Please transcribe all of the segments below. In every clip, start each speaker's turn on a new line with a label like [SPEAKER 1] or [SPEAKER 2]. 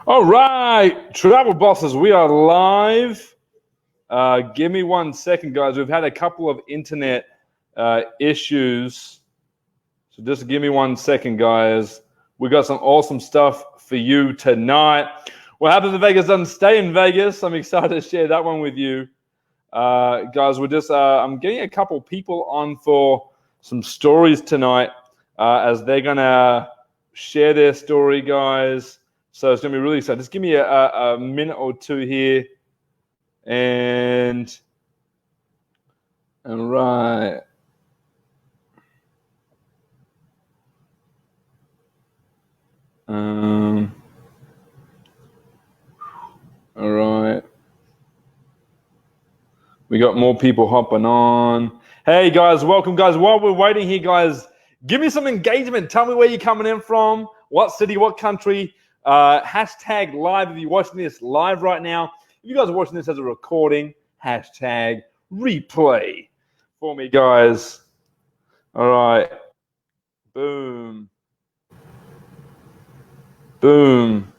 [SPEAKER 1] All right, travel bosses, we are live. Give me 1 second, guys. We've had a couple of internet issues. So just give me 1 second, guys. We got some awesome stuff for you tonight. What happens in Vegas doesn't stay in Vegas. I'm excited to share that one with you. Guys, we're just, I'm getting a couple people on for some stories tonight as they're going to share their story, guys. So it's going to be really exciting. Just give me a minute or two here. And all right. All right. We got more people hopping on. Hey, guys, welcome, guys. While we're waiting here, guys, give me some engagement. Tell me where you're coming in from, what city, what country. Hashtag live if you're watching this live right now. If you guys are watching this as a recording, hashtag replay for me, guys. All right. Boom. Boom.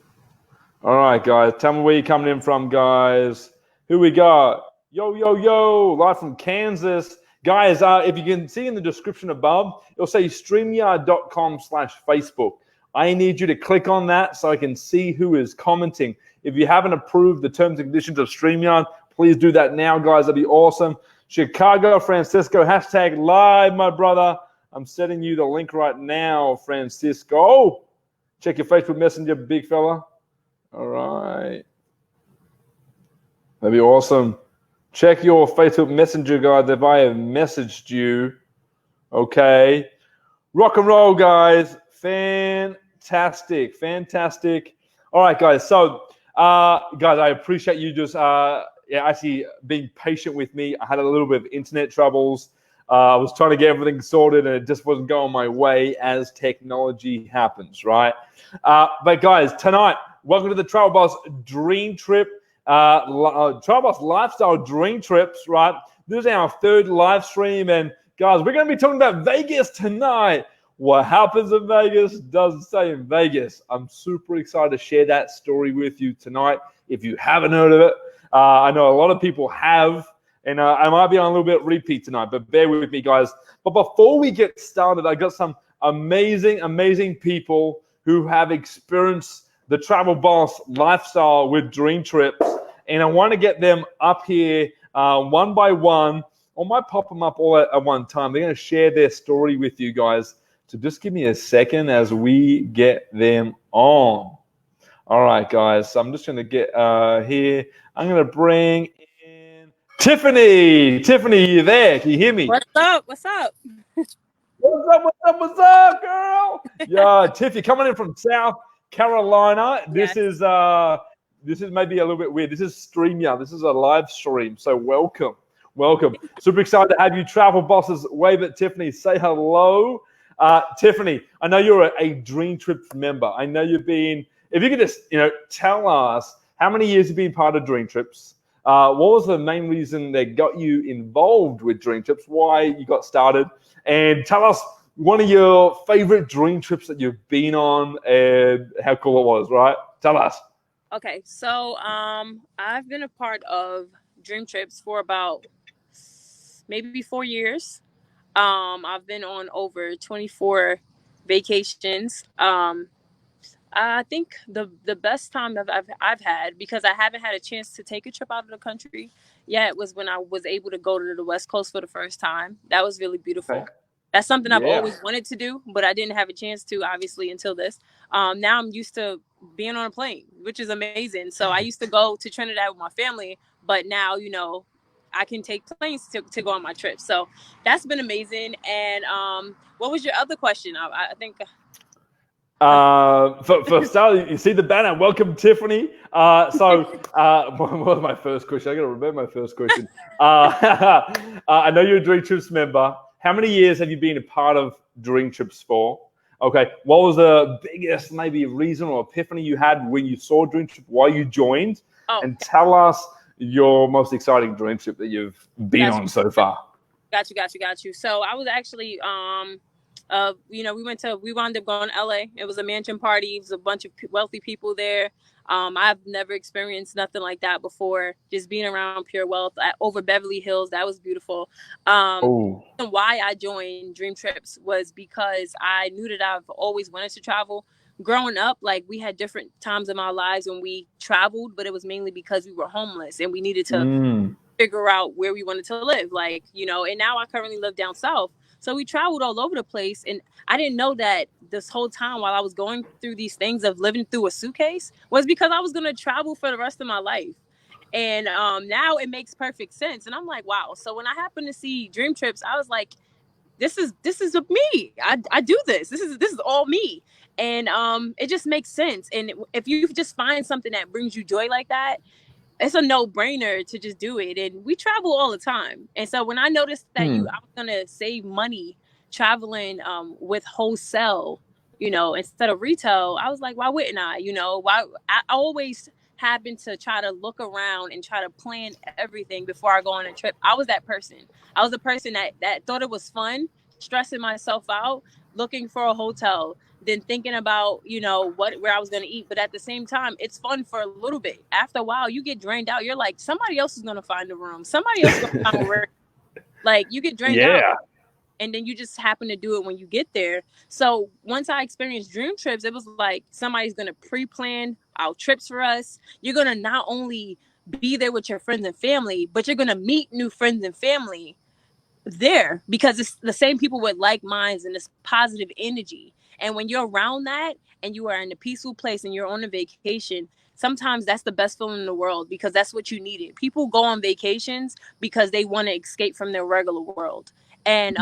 [SPEAKER 1] All right, guys. Tell me where you're coming in from, guys. Who we got? Yo, yo, yo. Live from Kansas. Guys, if you can see in the description above, it'll say StreamYard.com/Facebook. I need you to click on that so I can see who is commenting. If you haven't approved the terms and conditions of StreamYard, please do that now, guys. That'd be awesome. Chicago, Francisco, hashtag live, my brother. I'm sending you the link right now, Francisco. Check your Facebook Messenger, big fella. All right. That'd be awesome. Check your Facebook Messenger, guys, if I have messaged you. Okay. Rock and roll, guys. Fantastic. All right, guys. So, guys, I appreciate you just actually being patient with me. I had a little bit of internet troubles. I was trying to get everything sorted, and it just wasn't going my way as technology happens, right? But, guys, tonight, welcome to the Travel Boss Dream Trip, Travel Boss Lifestyle Dream Trips, right? This is our third live stream, and, guys, we're going to be talking about Vegas tonight. What happens in Vegas doesn't stay in Vegas. I'm super excited to share that story with you tonight. If you haven't heard of it, I know a lot of people have, and I might be on a little bit of repeat tonight, but bear with me, guys. But before we get started, I got some amazing people who have experienced the Travel Boss lifestyle with Dream Trips, and I want to get them up here one by one. I might pop them up all at one time. They're going to share their story with you guys. So just give me a second as we get them on. All right, guys. So I'm just going to get here. I'm going to bring in Tiffany. Tiffany, you there? Can you hear me?
[SPEAKER 2] What's up? What's up?
[SPEAKER 1] What's up, girl? Yeah, Tiff, you're coming in from South Carolina.
[SPEAKER 2] Yes.
[SPEAKER 1] This is maybe a little bit weird. This is StreamYard. This is a live stream. So welcome. Super excited to have you, Travel Bosses. Wave at Tiffany. Say hello. Tiffany, I know you're a Dream Trips member. I know you've been, if you could just, tell us how many years you've been part of Dream Trips. What was the main reason that got you involved with Dream Trips? Why you got started? And tell us one of your favorite Dream Trips that you've been on and how cool it was, right? Tell us.
[SPEAKER 2] Okay, so I've been a part of Dream Trips for about maybe 4 years. I've been on over 24 vacations. I think the best time I've had, because I haven't had a chance to take a trip out of the country yet, was when I was able to go to the West Coast for the first time. That was really beautiful.
[SPEAKER 1] Okay.
[SPEAKER 2] That's something I've always wanted to do, but I didn't have a chance to, obviously, until this. Now I'm used to being on a plane, which is amazing. So I used to go to Trinidad with my family, but now, I can take planes to go on my trip. So that's been amazing. And what was your other question? I think...
[SPEAKER 1] For start, you see the banner. Welcome, Tiffany. What was my first question? I got to remember my first question. I know you're a Dream Trips member. How many years have you been a part of Dream Trips for? Okay. What was the biggest maybe reason or epiphany you had when you saw Dream Trip, why you joined? And tell us your most exciting Dream Trip that you've been on so far.
[SPEAKER 2] Got you. So I was actually We wound up going to LA. It was a mansion party. It was a bunch of wealthy people there. I've never experienced nothing like that before. Just being around pure wealth over Beverly Hills, that was beautiful.
[SPEAKER 1] Oh.
[SPEAKER 2] And why I joined Dreamtrips was because I knew that I've always wanted to travel. Growing up, like, we had different times in our lives when we traveled, but it was mainly because we were homeless and we needed to figure out where we wanted to live. Like, and now I currently live down south. So we traveled all over the place. And I didn't know that this whole time while I was going through these things of living through a suitcase was because I was going to travel for the rest of my life. And now it makes perfect sense. And I'm like, wow. So when I happened to see Dreamtrips, I was like, this is me. I do this. This is all me. And it just makes sense. And if you just find something that brings you joy like that, it's a no-brainer to just do it. And we travel all the time. And so when I noticed that I was gonna save money traveling with wholesale, instead of retail, I was like, why wouldn't I? Why I always happen to try to look around and try to plan everything before I go on a trip. I was that person. I was the person that thought it was fun, stressing myself out, looking for a hotel, then thinking about, where I was going to eat. But at the same time, it's fun for a little bit. After a while, you get drained out. You're like, somebody else is going to find a room. Somebody else is going to find a work. Like, you get drained out. And then you just happen to do it when you get there. So once I experienced Dreamtrips, it was like somebody's going to pre-plan our trips for us. You're going to not only be there with your friends and family, but you're going to meet new friends and family there because it's the same people with like minds and this positive energy. And when you're around that and you are in a peaceful place and you're on a vacation, sometimes that's the best feeling in the world because that's what you needed. People go on vacations because they want to escape from their regular world. And,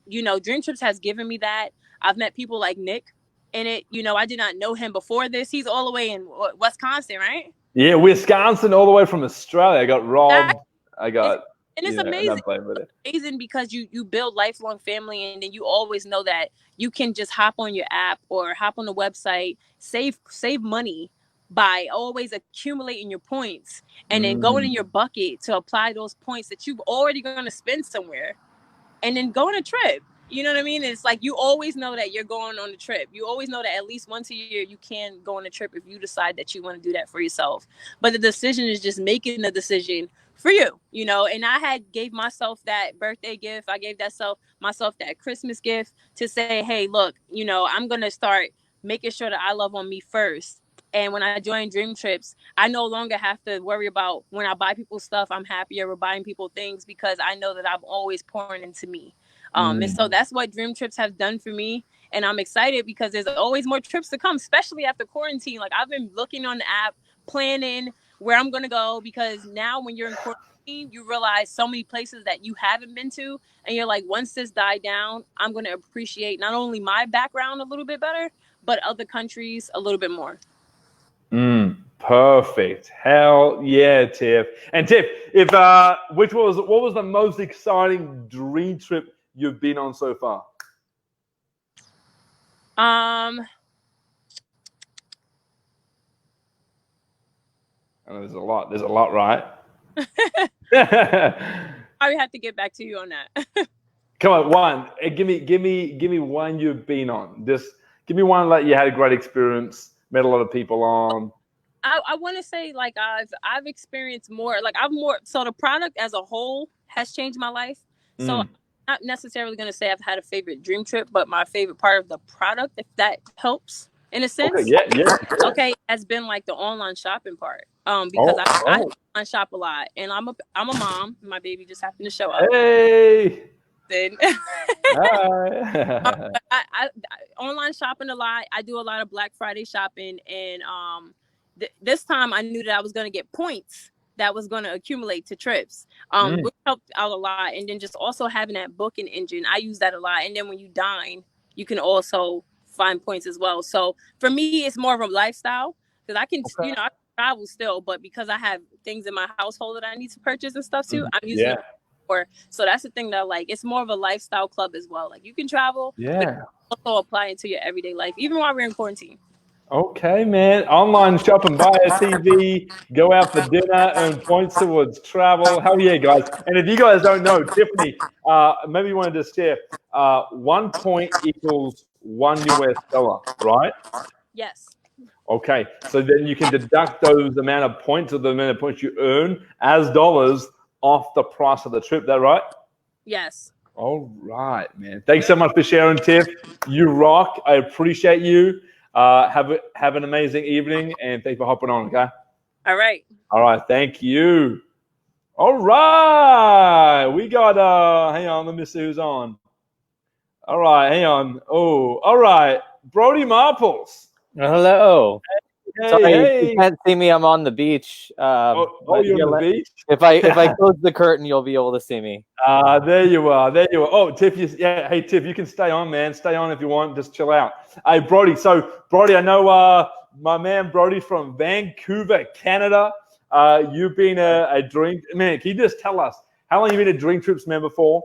[SPEAKER 2] Dreamtrips has given me that. I've met people like Nick in it. I did not know him before this. He's all the way in Wisconsin, right?
[SPEAKER 1] Yeah, Wisconsin, all the way from Australia. I got robbed.
[SPEAKER 2] It's amazing. Amazing because you build lifelong family, and then you always know that you can just hop on your app or hop on the website, save money by always accumulating your points and then going in your bucket to apply those points that you've already going to spend somewhere and then go on a trip. You know what I mean? It's like you always know that you're going on a trip. You always know that at least once a year you can go on a trip if you decide that you want to do that for yourself. But the decision is just making the decision for you, and I had gave myself that birthday gift. I gave myself that Christmas gift to say, hey, look, I'm going to start making sure that I love on me first. And when I joined Dreamtrips, I no longer have to worry about when I buy people stuff, I'm happier with buying people things because I know that I'm always pouring into me. And so that's what Dreamtrips have done for me. And I'm excited because there's always more trips to come, especially after quarantine. Like I've been looking on the app, planning where I'm going to go because now when you're in quarantine, you realize so many places that you haven't been to. And you're like, once this died down, I'm going to appreciate not only my background a little bit better, but other countries a little bit more.
[SPEAKER 1] Perfect. Hell yeah, Tiff. And Tiff, what was the most exciting dream trip you've been on so far? There's a lot, right?
[SPEAKER 2] I would have to get back to you on that.
[SPEAKER 1] Come on, one. Give me one you've been on. Just give me one that you had a great experience, met a lot of people on.
[SPEAKER 2] I want to say like I've experienced more. So the product as a whole has changed my life. So I'm not necessarily going to say I've had a favorite dream trip, but my favorite part of the product, if that helps in a sense.
[SPEAKER 1] Okay, yeah.
[SPEAKER 2] Okay, has been like the online shopping part. Because I online shop a lot, and I'm a mom. My baby just happened to show up.
[SPEAKER 1] Hey.
[SPEAKER 2] Then I online shopping a lot. I do a lot of Black Friday shopping, and this time I knew that I was going to get points that was going to accumulate to trips, which helped out a lot. And then just also having that booking engine, I use that a lot. And then when you dine, you can also find points as well. So for me, it's more of a lifestyle because I can, I can travel still, but because I have things in my household that I need to purchase and stuff too, I'm using it for. So that's the thing that it's more of a lifestyle club as well. Like you can travel, but you also apply it to your everyday life, even while we're in quarantine.
[SPEAKER 1] Okay, man. Online shopping, buy a TV, go out for dinner, earn points towards travel. Hell yeah, guys. And if you guys don't know, Tiffany, maybe you want to just share 1 point equals $1, right?
[SPEAKER 2] Yes.
[SPEAKER 1] Okay, so then you can deduct those amount of points or the amount of points you earn as dollars off the price of the trip. That right?
[SPEAKER 2] Yes.
[SPEAKER 1] All right, man. Thanks so much for sharing, Tiff. You rock. I appreciate you. Have an amazing evening, and thanks for hopping on. Okay.
[SPEAKER 2] All right.
[SPEAKER 1] All right. Thank you. All right. We got. Hang on. Let me see who's on. All right. Hang on. Oh. All right. Brody Marples.
[SPEAKER 3] Hello.
[SPEAKER 1] Hey.
[SPEAKER 3] Sorry,
[SPEAKER 1] Hey.
[SPEAKER 3] you can't see me. I'm on the beach.
[SPEAKER 1] You're on the beach.
[SPEAKER 3] If I close the curtain, you'll be able to see me.
[SPEAKER 1] There you are. There you are. Oh, Tiff, hey, Tiff, you can stay on, man. Stay on if you want. Just chill out. Hey, Brody. So, Brody, I know my man Brody from Vancouver, Canada. You've been a dream man. Can you just tell us how long you've been a Dreamtrips member for?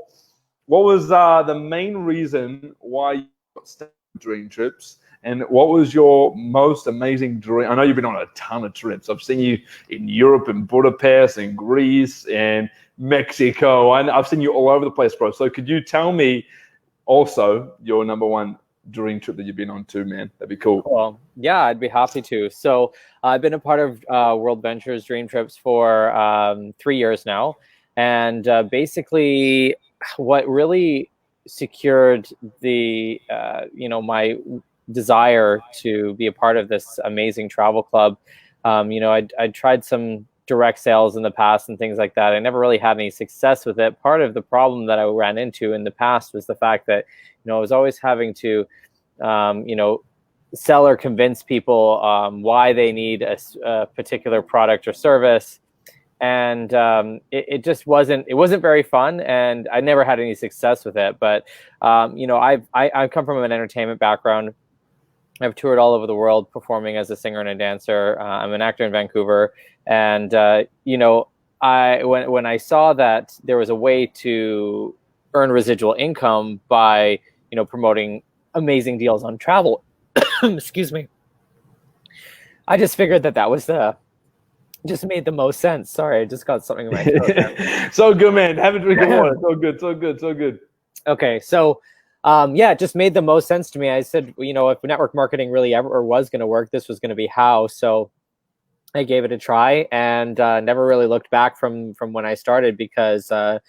[SPEAKER 1] What was the main reason why you got started Dreamtrips? And what was your most amazing dream? I know you've been on a ton of trips. I've seen you in Europe and Budapest and Greece and Mexico. And I've seen you all over the place, bro. So could you tell me also your number one dream trip that you've been on too, man? That'd be cool.
[SPEAKER 3] Well, yeah, I'd be happy to. So I've been a part of World Ventures Dreamtrips for 3 years now. And basically what really secured the, my desire to be a part of this amazing travel club. I'd tried some direct sales in the past and things like that. I never really had any success with it. Part of the problem that I ran into in the past was the fact that, I was always having to, sell or convince people why they need a particular product or service. And it just wasn't very fun, and I never had any success with it. But I come from an entertainment background. I've toured all over the world performing as a singer and a dancer. I'm an actor in Vancouver, and when I saw that there was a way to earn residual income by promoting amazing deals on travel, excuse me, I just figured that was just made the most sense. Sorry, I just got something in my throat.
[SPEAKER 1] So good, man. Have a drink of water. So good, so good, so good.
[SPEAKER 3] Okay, so it just made the most sense to me. I said, if network marketing really ever was going to work, this was going to be how. So I gave it a try, and never really looked back from when I started, because I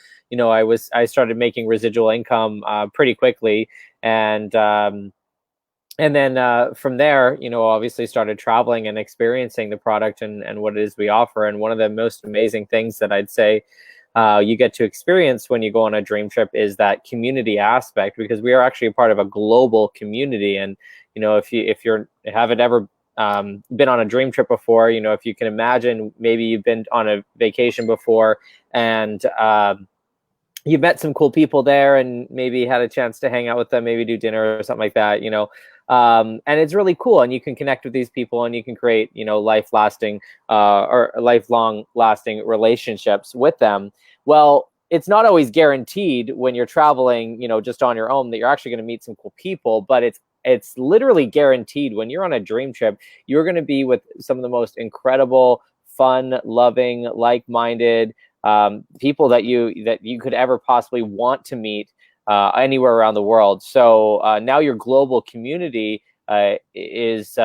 [SPEAKER 3] started making residual income pretty quickly, and then from there, obviously started traveling and experiencing the product and what it is we offer. And one of the most amazing things that I'd say you get to experience when you go on a dream trip is that community aspect, because we are actually a part of a global community. And if you haven't ever been on a dream trip before, if you can imagine, maybe you've been on a vacation before, and you met some cool people there, and maybe had a chance to hang out with them, maybe do dinner or something like that, and it's really cool, and you can connect with these people, and you can create lifelong lasting relationships with them. Well, it's not always guaranteed when you're traveling just on your own that you're actually going to meet some cool people, but it's literally guaranteed when you're on a dream trip, you're going to be with some of the most incredible, fun, loving, like-minded people that you could ever possibly want to meet anywhere around the world. So now your global community is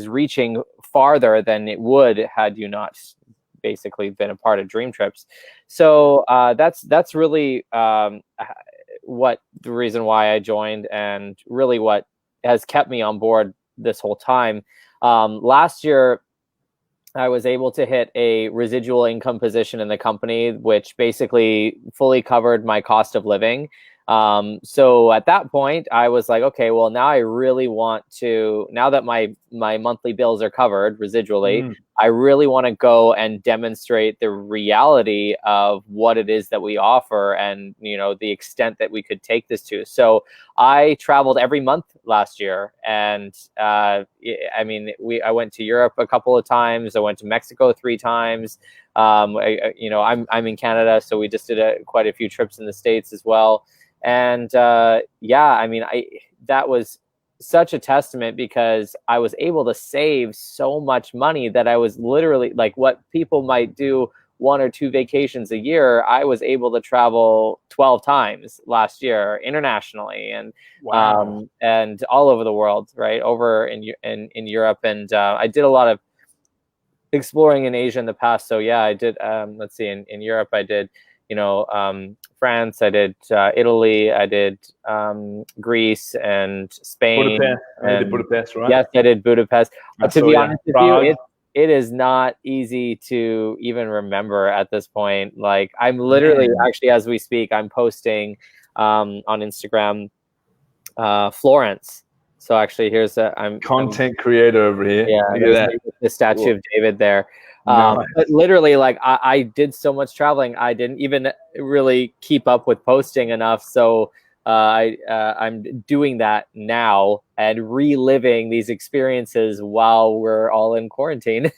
[SPEAKER 3] reaching farther than it would had you not basically been a part of Dreamtrips. So that's really what the reason why I joined, and really what has kept me on board this whole time. Last year, I was able to hit a residual income position in the company, which basically fully covered my cost of living. So at that point, I was like, okay, well, now I really want to, now that my monthly bills are covered residually, I really want to go and demonstrate the reality of what it is that we offer, and the extent that we could take this to. So I traveled every month last year, and I went to Europe a couple of times. I went to Mexico 3 times. I'm in Canada, so we just did quite a few trips in the States as well. And that was such a testament because I was able to save so much money that I was literally like what people might do 1 or 2 vacations a year. I was able to travel 12 times last year internationally and and all over the world, right? Over in Europe. And I did a lot of exploring in Asia in the past. So yeah, I did, let's see, in Europe, I did, France, I did Italy, I did Greece and Spain.
[SPEAKER 1] Budapest. I did Budapest, right?
[SPEAKER 3] Yes, I did Budapest. But to be honest with
[SPEAKER 1] Prague.
[SPEAKER 3] you, it is not easy to even remember at this point. Like I'm literally, actually, as we speak, I'm posting on Instagram Florence. So actually, here's I'm
[SPEAKER 1] content creator over here.
[SPEAKER 3] Yeah,
[SPEAKER 1] look at that.
[SPEAKER 3] The statue of David there.
[SPEAKER 1] Nice.
[SPEAKER 3] But literally, like I did so much traveling, I didn't even really keep up with posting enough. So I'm doing that now and reliving these experiences while we're all in quarantine.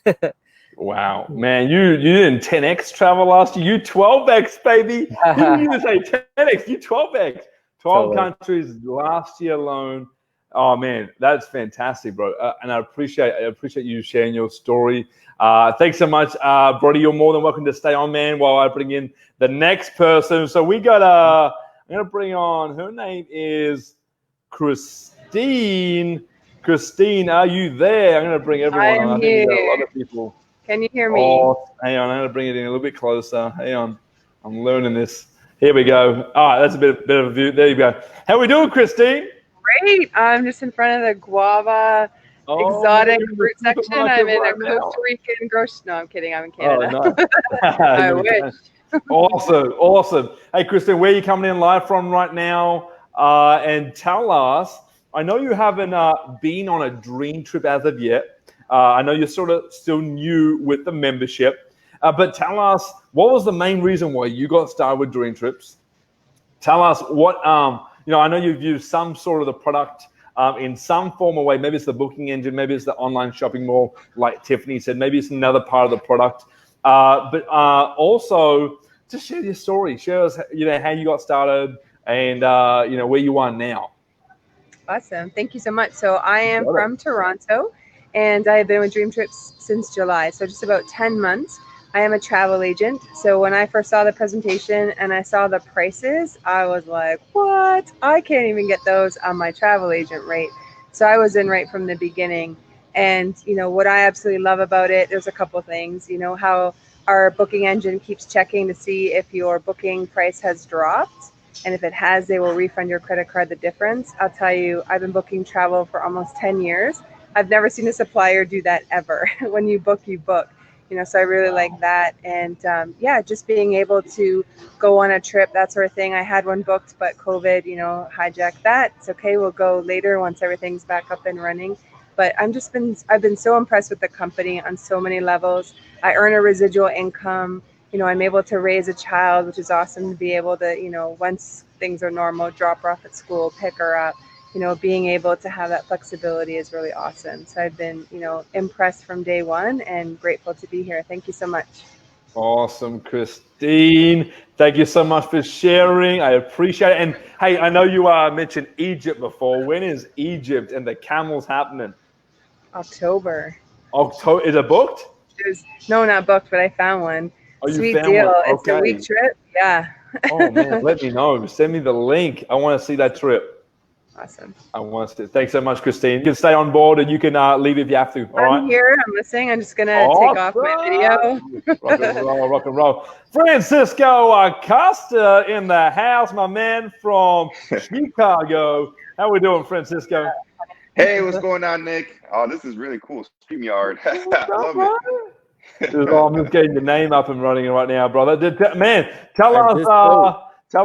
[SPEAKER 1] Wow, man, you didn't 10x travel last year. You 12x, baby. You didn't say 10x. You 12x. 12 countries last year alone. Oh man, that's fantastic, bro. And I appreciate you sharing your story. Thanks so much, Brody. You're more than welcome to stay on, man, while I bring in the next person. So we got I'm gonna bring on. Her name is Christine. Christine, are you there? I'm gonna bring everyone on. I think we got a lot of people.
[SPEAKER 4] Can you hear me?
[SPEAKER 1] Oh, hang on. I'm gonna bring it in a little bit closer. Hang on. I'm learning this. Here we go. All right, that's a bit of a view. There you go. How we doing, Christine?
[SPEAKER 4] Great. I'm just in front of the guava exotic fruit section. I'm in a Costa Rican grocery. No, I'm kidding. I'm in Canada.
[SPEAKER 1] Oh, nice.
[SPEAKER 4] I wish.
[SPEAKER 1] Awesome. Hey, Christine, where are you coming in live from right now? And tell us, I know you haven't been on a dream trip as of yet. I know you're sort of still new with the membership. But tell us, what was the main reason why you got started with Dreamtrips? Tell us what, I know you've used some sort of the product in some form or way. Maybe it's the booking engine, maybe it's the online shopping mall, like Tiffany said, maybe it's another part of the product. But also, just share your story. Share us, how you got started and, where you are now.
[SPEAKER 4] Awesome. Thank you so much. So I am from Toronto, and I have been with Dreamtrips since July, so just about 10 months. I am a travel agent. So when I first saw the presentation and I saw the prices, I was like, what? I can't even get those on my travel agent rate. So I was in right from the beginning. And, what I absolutely love about it, there's a couple things, how our booking engine keeps checking to see if your booking price has dropped. And if it has, they will refund your credit card the difference. I'll tell you, I've been booking travel for almost 10 years. I've never seen a supplier do that ever. When you book, you book. So I really like that. And just being able to go on a trip, that sort of thing. I had one booked, but COVID, hijacked that. It's okay. We'll go later once everything's back up and running. But I've been so impressed with the company on so many levels. I earn a residual income. I'm able to raise a child, which is awesome to be able to, once things are normal, drop her off at school, pick her up. Being able to have that flexibility is really awesome. So I've been, impressed from day one and grateful to be here. Thank you so much.
[SPEAKER 1] Awesome, Christine. Thank you so much for sharing. I appreciate it. And hey, I know you mentioned Egypt before. When is Egypt and the camels happening?
[SPEAKER 4] October.
[SPEAKER 1] Is it booked?
[SPEAKER 4] No, not booked, but I found one.
[SPEAKER 1] Oh,
[SPEAKER 4] sweet deal. Okay. It's a week trip. Yeah.
[SPEAKER 1] Oh man, let me know. Send me the link. I want to see that trip.
[SPEAKER 4] Awesome.
[SPEAKER 1] I want to. Thanks so much, Christine. You can stay on board and you can leave if you have to. All right.
[SPEAKER 4] I'm here. I'm listening. I'm just gonna take off my video.
[SPEAKER 1] Rock and roll. Francisco Acosta in the house, my man from Chicago. How we doing, Francisco?
[SPEAKER 5] Hey, what's going on, Nick? Oh, this is really cool. StreamYard. I love it.
[SPEAKER 1] I'm just getting the name up and running right now, brother. Man, tell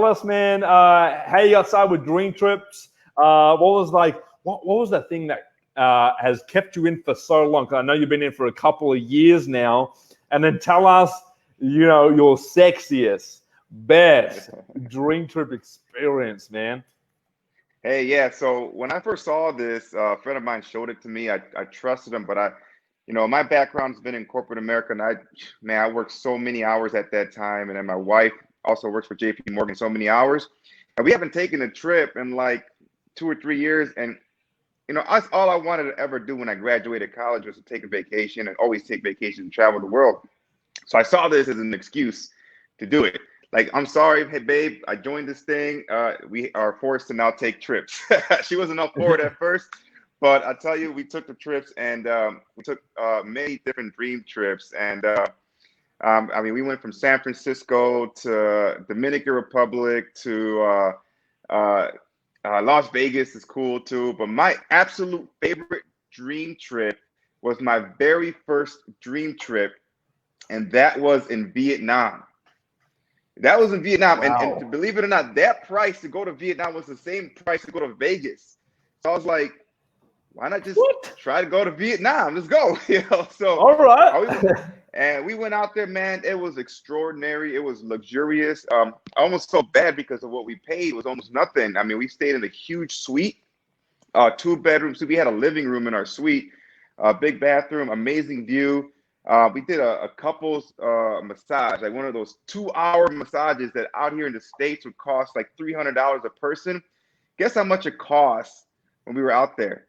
[SPEAKER 1] us, man, how you got started with Dreamtrips. What was the thing that has kept you in for so long? 'Cause I know you've been in for a couple of years now. And then tell us, your sexiest, best Dreamtrip experience, man.
[SPEAKER 5] Hey, yeah. So when I first saw this, a friend of mine showed it to me. I trusted him, but my background's been in corporate America, and I worked so many hours at that time. And then my wife also works for JP Morgan so many hours. And we haven't taken a trip in like 2 or 3 years. And you know, that's all I wanted to ever do when I graduated college was to take a vacation and always take vacations and travel the world. So I saw this as an excuse to do it. Like, I'm sorry, hey babe, I joined this thing. We are forced to now take trips. She wasn't up for it at first, but I tell you, we took the trips, and we took many different dream trips. And I mean, we went from San Francisco to Dominican Republic to Las Vegas is cool too. But my absolute favorite dream trip was my very first dream trip, and that was in Vietnam. That was in Vietnam.
[SPEAKER 1] Wow.
[SPEAKER 5] And to believe it or not, that price to go to Vietnam was the same price to go to Vegas. So I was like, why not just try to go to Vietnam? Let's go. You know, so
[SPEAKER 1] All right.
[SPEAKER 5] and we went out there, man. It was extraordinary. It was luxurious. I almost felt bad because of what we paid. It was almost nothing. I mean, we stayed in a huge suite, 2 bedrooms. So we had a living room in our suite, a big bathroom, amazing view. We did a couples massage, like one of those 2-hour massages that out here in the States would cost like $300 a person. Guess how much it cost when we were out there?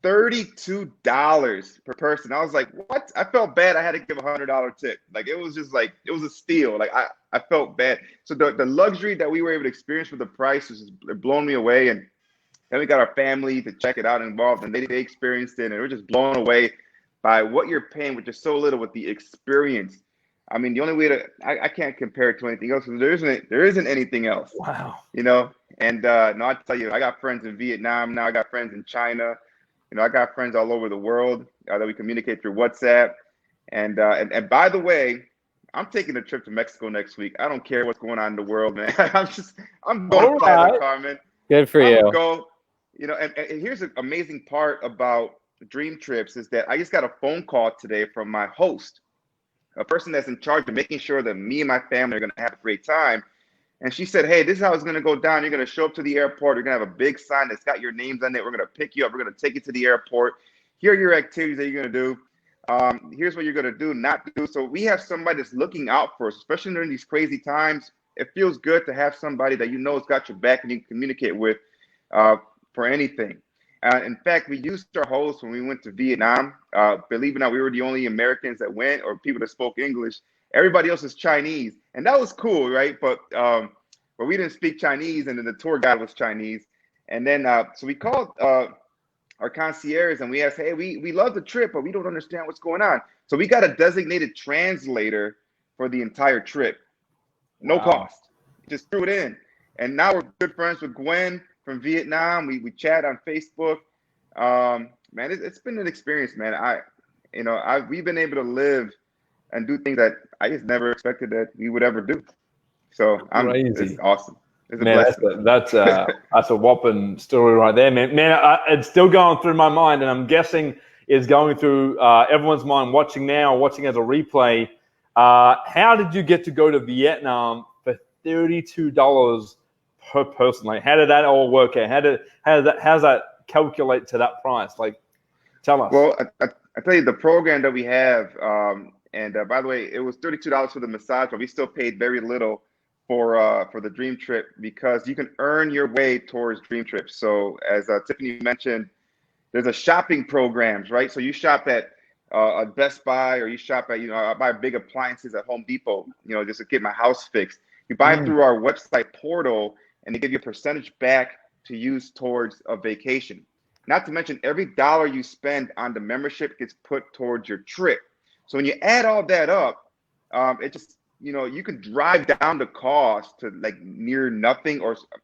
[SPEAKER 5] $32 per person. I was like, what? I felt bad. I had to give $100 tip. Like, it was just like, it was a steal. Like, I felt bad. So the luxury that we were able to experience for the price was just blown me away. And then we got our family to check it out involved, and they experienced it, and we're just blown away by what you're paying, which is so little, with the experience. I mean, the only way to, I can't compare it to anything else, because there isn't anything else.
[SPEAKER 1] Wow.
[SPEAKER 5] You know, and no, I tell you, I got friends in Vietnam now. I got friends in China. You know, I got friends all over the world that we communicate through WhatsApp. And by the way, I'm taking a trip to Mexico next week. I don't care what's going on in the world, man. I'm going to fly to Carmen.
[SPEAKER 3] Good for you.
[SPEAKER 5] Go. You know, and here's an amazing part about Dream Trips is that I just got a phone call today from my host, a person that's in charge of making sure that me and my family are going to have a great time. And she said, hey, this is how it's going to go down. You're going to show up to the airport. You're going to have a big sign that's got your names on it. We're going to pick you up. We're going to take you to the airport. Here are your activities that you're going to do. Here's what you're going to do, not do. So we have somebody that's looking out for us, especially during these crazy times. It feels good to have somebody that you know has got your back and you can communicate with for anything. In fact, we used our host when we went to Vietnam. Believe it or not, we were the only Americans that went, or people that spoke English. Everybody else is Chinese, and that was cool, right? But we didn't speak Chinese, and then the tour guide was Chinese. And then so we called our concierge, and we asked, hey, we love the trip, but we don't understand what's going on. So we got a designated translator for the entire trip, no cost. Just threw it in, and now we're good friends with Gwen from Vietnam. We chat on Facebook. Man, it's been an experience, man. We've been able to live and do things that I just never expected that we would ever do. So it's awesome. It's a blessing.
[SPEAKER 1] That's a whopping story right there, man. It's still going through my mind, and I'm guessing it's going through everyone's mind watching now, watching as a replay. How did you get to go to Vietnam for $32 per person? Like, how did that all work out? How does that calculate to that price? Like, tell us.
[SPEAKER 5] Well, I tell you, the program that we have, and by the way, it was $32 for the massage, but we still paid very little for the Dream Trip, because you can earn your way towards Dream Trips. So as Tiffany mentioned, there's a shopping programs, right? So you shop at Best Buy, or you shop at, I buy big appliances at Home Depot, just to get my house fixed. You buy it through our website portal, and they give you a percentage back to use towards a vacation. Not to mention, every dollar you spend on the membership gets put towards your trip. So when you add all that up, it just, you can drive down the cost to like near nothing,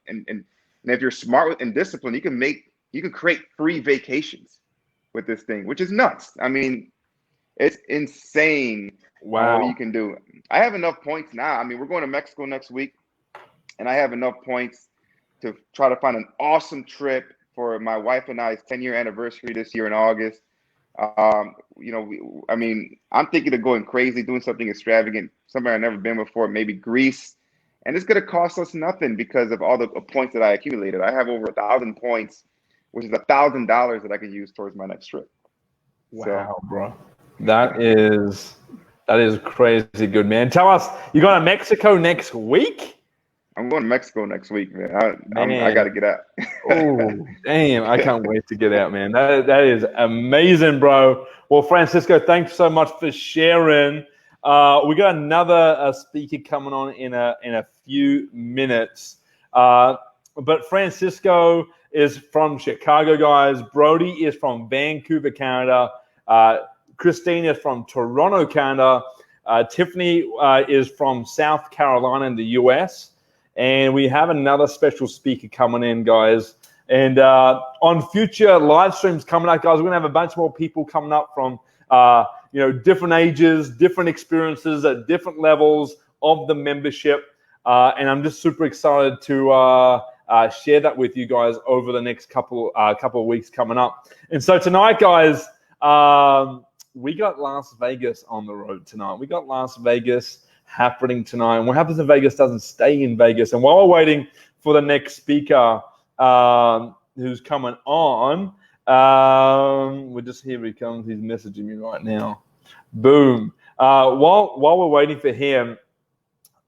[SPEAKER 5] and if you're smart and disciplined, you can create free vacations with this thing, which is nuts. I mean, it's insane.
[SPEAKER 1] Wow.
[SPEAKER 5] What you can do. I have enough points now. I mean, we're going to Mexico next week, and I have enough points to try to find an awesome trip for my wife and I's 10-year anniversary this year in August. I'm thinking of going crazy, doing something extravagant, somewhere I've never been before, maybe Greece. And it's going to cost us nothing because of all the points that I accumulated. I have over 1,000 points, which is $1,000 that I can use towards my next trip.
[SPEAKER 1] Wow, bro. That is crazy good, man. Tell us, you're going to Mexico next week?
[SPEAKER 5] I'm going to Mexico next week, man. I
[SPEAKER 1] Man.
[SPEAKER 5] got to get out.
[SPEAKER 1] Oh, damn. I can't wait to get out, man. That is amazing, bro. Well, Francisco, thanks so much for sharing. We got another speaker coming on in a few minutes. But Francisco is from Chicago, guys. Brody is from Vancouver, Canada. Christine is from Toronto, Canada. Tiffany is from South Carolina in the US. And we have another special speaker coming in, guys. And on future live streams coming up, guys, we're going to have a bunch more people coming up from, different ages, different experiences at different levels of the membership. And I'm just super excited to share that with you guys over the next couple of weeks coming up. And so tonight, guys, we got Las Vegas on the road tonight. We got Las Vegas happening tonight. And what happens in Vegas doesn't stay in Vegas. And while we're waiting for the next speaker who's coming on, here he comes. He's messaging me right now. Boom. While we're waiting for him,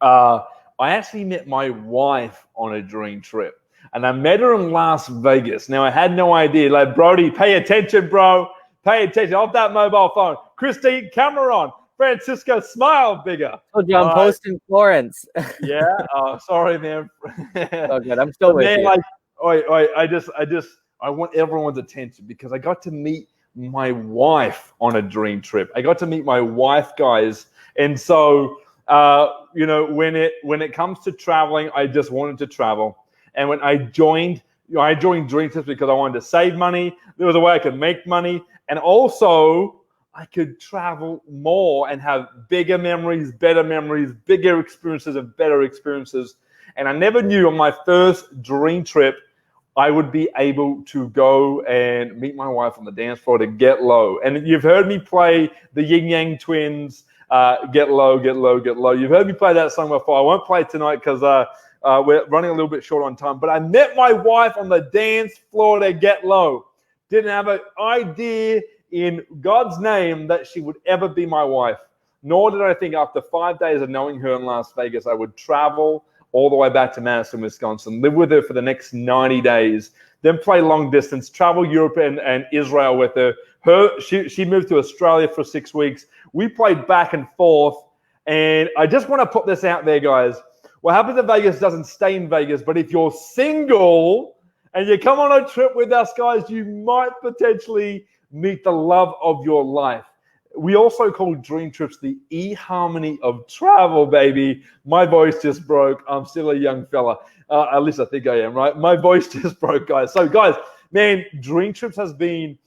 [SPEAKER 1] I actually met my wife on a dream trip. And I met her in Las Vegas. Now, I had no idea. Like, Brody, pay attention, bro. Pay attention. Off that mobile phone. Christine, camera on. Francisco, smile bigger.
[SPEAKER 3] Oh, I'm posting Florence.
[SPEAKER 1] Yeah. Oh, sorry, man.
[SPEAKER 3] Oh, good. I'm still with you.
[SPEAKER 1] I want everyone's attention because I got to meet my wife on a dream trip. I got to meet my wife, guys. And so, when it comes to traveling, I just wanted to travel. And when I joined Dreamtrips because I wanted to save money. There was a way I could make money. And also, I could travel more and have bigger memories, better memories, bigger experiences and better experiences. And I never knew on my first dream trip, I would be able to go and meet my wife on the dance floor to Get Low. And you've heard me play the Yin Yang Twins, Get Low, Get Low, Get Low. You've heard me play that song before. I won't play it tonight because we're running a little bit short on time. But I met my wife on the dance floor to Get Low. Didn't have an idea in God's name that she would ever be my wife. Nor did I think after 5 days of knowing her in Las Vegas, I would travel all the way back to Madison, Wisconsin, live with her for the next 90 days, then play long distance, travel Europe and Israel with her. She moved to Australia for 6 weeks. We played back and forth. And I just want to put this out there, guys. What happens in Vegas doesn't stay in Vegas. But if you're single and you come on a trip with us, guys, you might potentially meet the love of your life. We also call Dream Trips the e-harmony of travel, baby. My voice just broke. I'm still a young fella. At least I think I am, right? My voice just broke, guys. So, guys, man, Dream Trips has been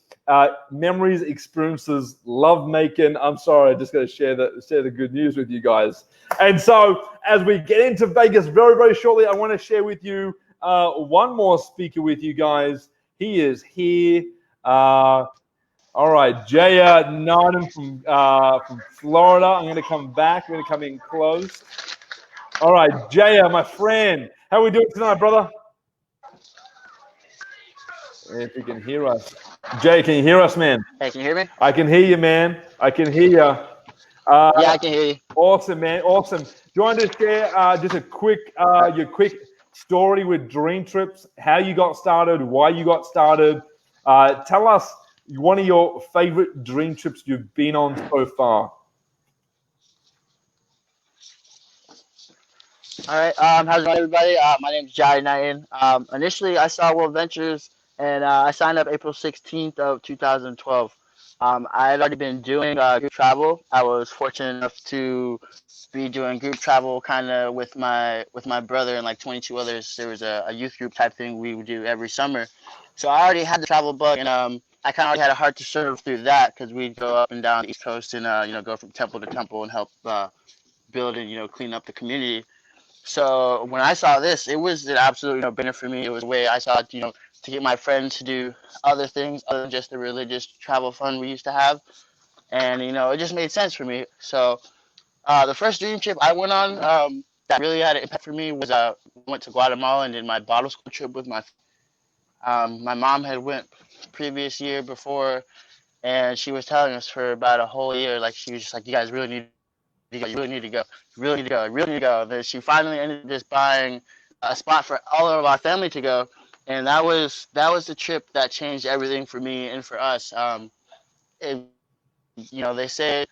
[SPEAKER 1] memories, experiences, love making. I'm sorry, I just got to share the good news with you guys. And so, as we get into Vegas very, very shortly, I want to share with you one more speaker with you guys. He is here. All right, Jaya Narden from Florida. I'm going to come back. We're going to come in close. All right, Jaya, my friend. How are we doing tonight, brother? If you can hear us. Jay, can you hear us, man?
[SPEAKER 6] Hey, can you hear me?
[SPEAKER 1] I can hear you, man. I can hear you.
[SPEAKER 6] Yeah, I can hear you.
[SPEAKER 1] Awesome, man. Awesome. Do you want to share just a quick your quick story with Dream Trips, how you got started, why you got started? Tell us one of your favorite dream trips you've been on so far.
[SPEAKER 6] All right. How's it going, everybody? My name is Jai Nayan. Initially, I saw World Ventures, and I signed up April 16th of 2012. I had already been doing group travel. I was fortunate enough to be doing group travel kind of with my brother and like 22 others. There was a youth group type thing we would do every summer. So I already had the travel bug, and I kind of already had a heart to serve through that because we'd go up and down the East Coast and go from temple to temple and help build and clean up the community. So when I saw this, it was an absolute benefit for me. It was a way I saw to get my friends to do other things other than just the religious travel fun we used to have, and it just made sense for me. So the first dream trip I went on that really had an impact for me was I went to Guatemala and did my bottle school trip with my mom had went previous year before, and she was telling us for about a whole year, like she was just like, you guys really need to go. You really need to go. You really need to go. You really need to go. Then she finally ended up just buying a spot for all of our family to go, and that was the trip that changed everything for me and for us. They say,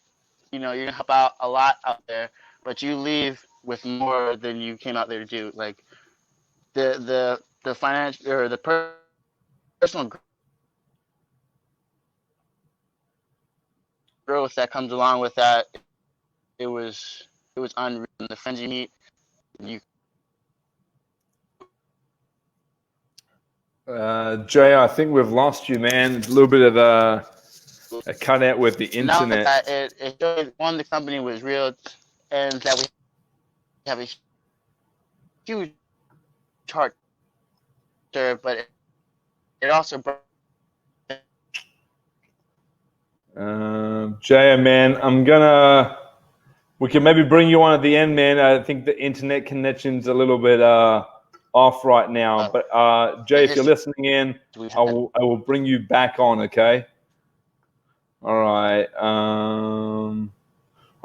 [SPEAKER 6] you're gonna help out a lot out there, but you leave with more than you came out there to do. Like the financial or the personal growth that comes along with that, it was unreal. And the friends you meet, you.
[SPEAKER 1] Jay, I think we've lost you, man. It's a little bit of a cutout with the internet.
[SPEAKER 6] That it showed, one, the company was real, and that we have a huge heart there, but it also brought.
[SPEAKER 1] Jay, man, we can maybe bring you on at the end, man. I think the internet connection's a little bit off right now. But Jay, if you're listening in, I will bring you back on, okay? All right.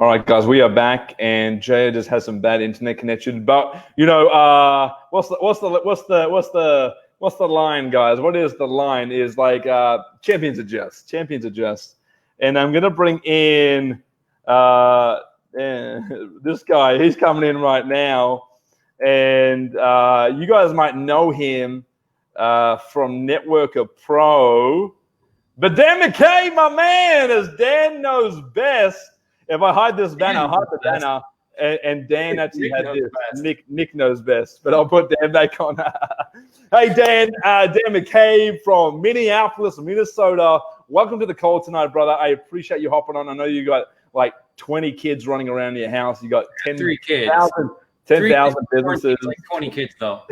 [SPEAKER 1] All right, guys, we are back, and Jay just has some bad internet connection. But what's the line, guys? What is the line? Is like champions adjust. Champions adjust. And I'm gonna bring in this guy. He's coming in right now, and you guys might know him from Networker Pro. But Dan McKay, my man, as Dan knows best. If I hide this banner, I'll hide the banner. And Dan actually had this. Nick knows best, but I'll put Dan back on. Hey, Dan McKay from Minneapolis, Minnesota. Welcome to the call tonight, brother. I appreciate you hopping on. I know you got like 20 kids running around your house. You got 10,000 businesses.
[SPEAKER 7] Like 20 kids, though.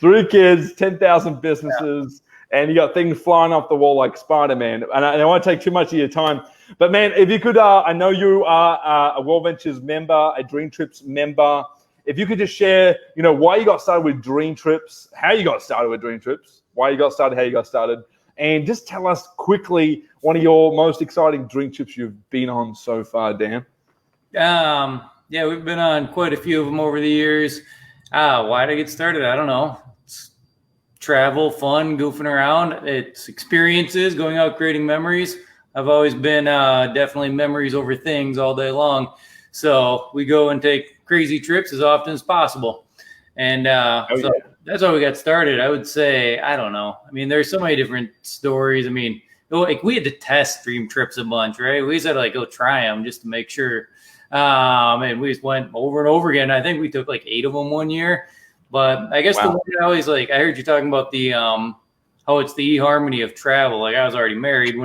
[SPEAKER 1] 3 kids, 10,000 businesses. Yeah. And you got things flying off the wall like Spider-Man. And I don't want to take too much of your time. But, man, if you could, I know you are a World Ventures member, a Dreamtrips member. If you could just share, why you got started with Dreamtrips, how you got started with Dreamtrips, why you got started, how you got started, and just tell us quickly one of your most exciting Dreamtrips you've been on so far, Dan.
[SPEAKER 7] Yeah, we've been on quite a few of them over the years. Why did I get started? I don't know. It's travel, fun, goofing around. It's experiences, going out, creating memories. I've always been definitely memories over things all day long. So we go and take crazy trips as often as possible. And so that's how we got started. I would say, I don't know. I mean, there's so many different stories. I mean, like we had to test Dreamtrips a bunch, right? We just had to go try them just to make sure. And we just went over and over again. I think we took like 8 of them one year. But I guess the one I always I heard you talking about the how it's the eHarmony of travel. Like I was already married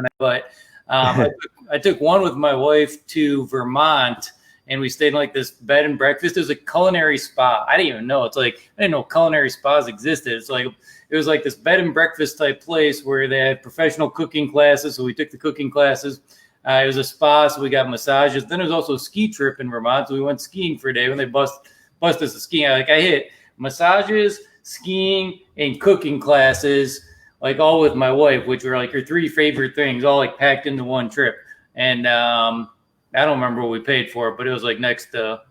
[SPEAKER 7] I took one with my wife to Vermont, and we stayed in like this bed and breakfast. It was a culinary spa. I didn't even know. I didn't know culinary spas existed. It was like this bed and breakfast type place where they had professional cooking classes. So we took the cooking classes. It was a spa, so we got massages. Then there was also a ski trip in Vermont, so we went skiing for a day. When they bust us to skiing, I hit massages, skiing, and cooking classes, like all with my wife, which were like her 3 favorite things, all like packed into one trip. And I don't remember what we paid for it, but it was like next to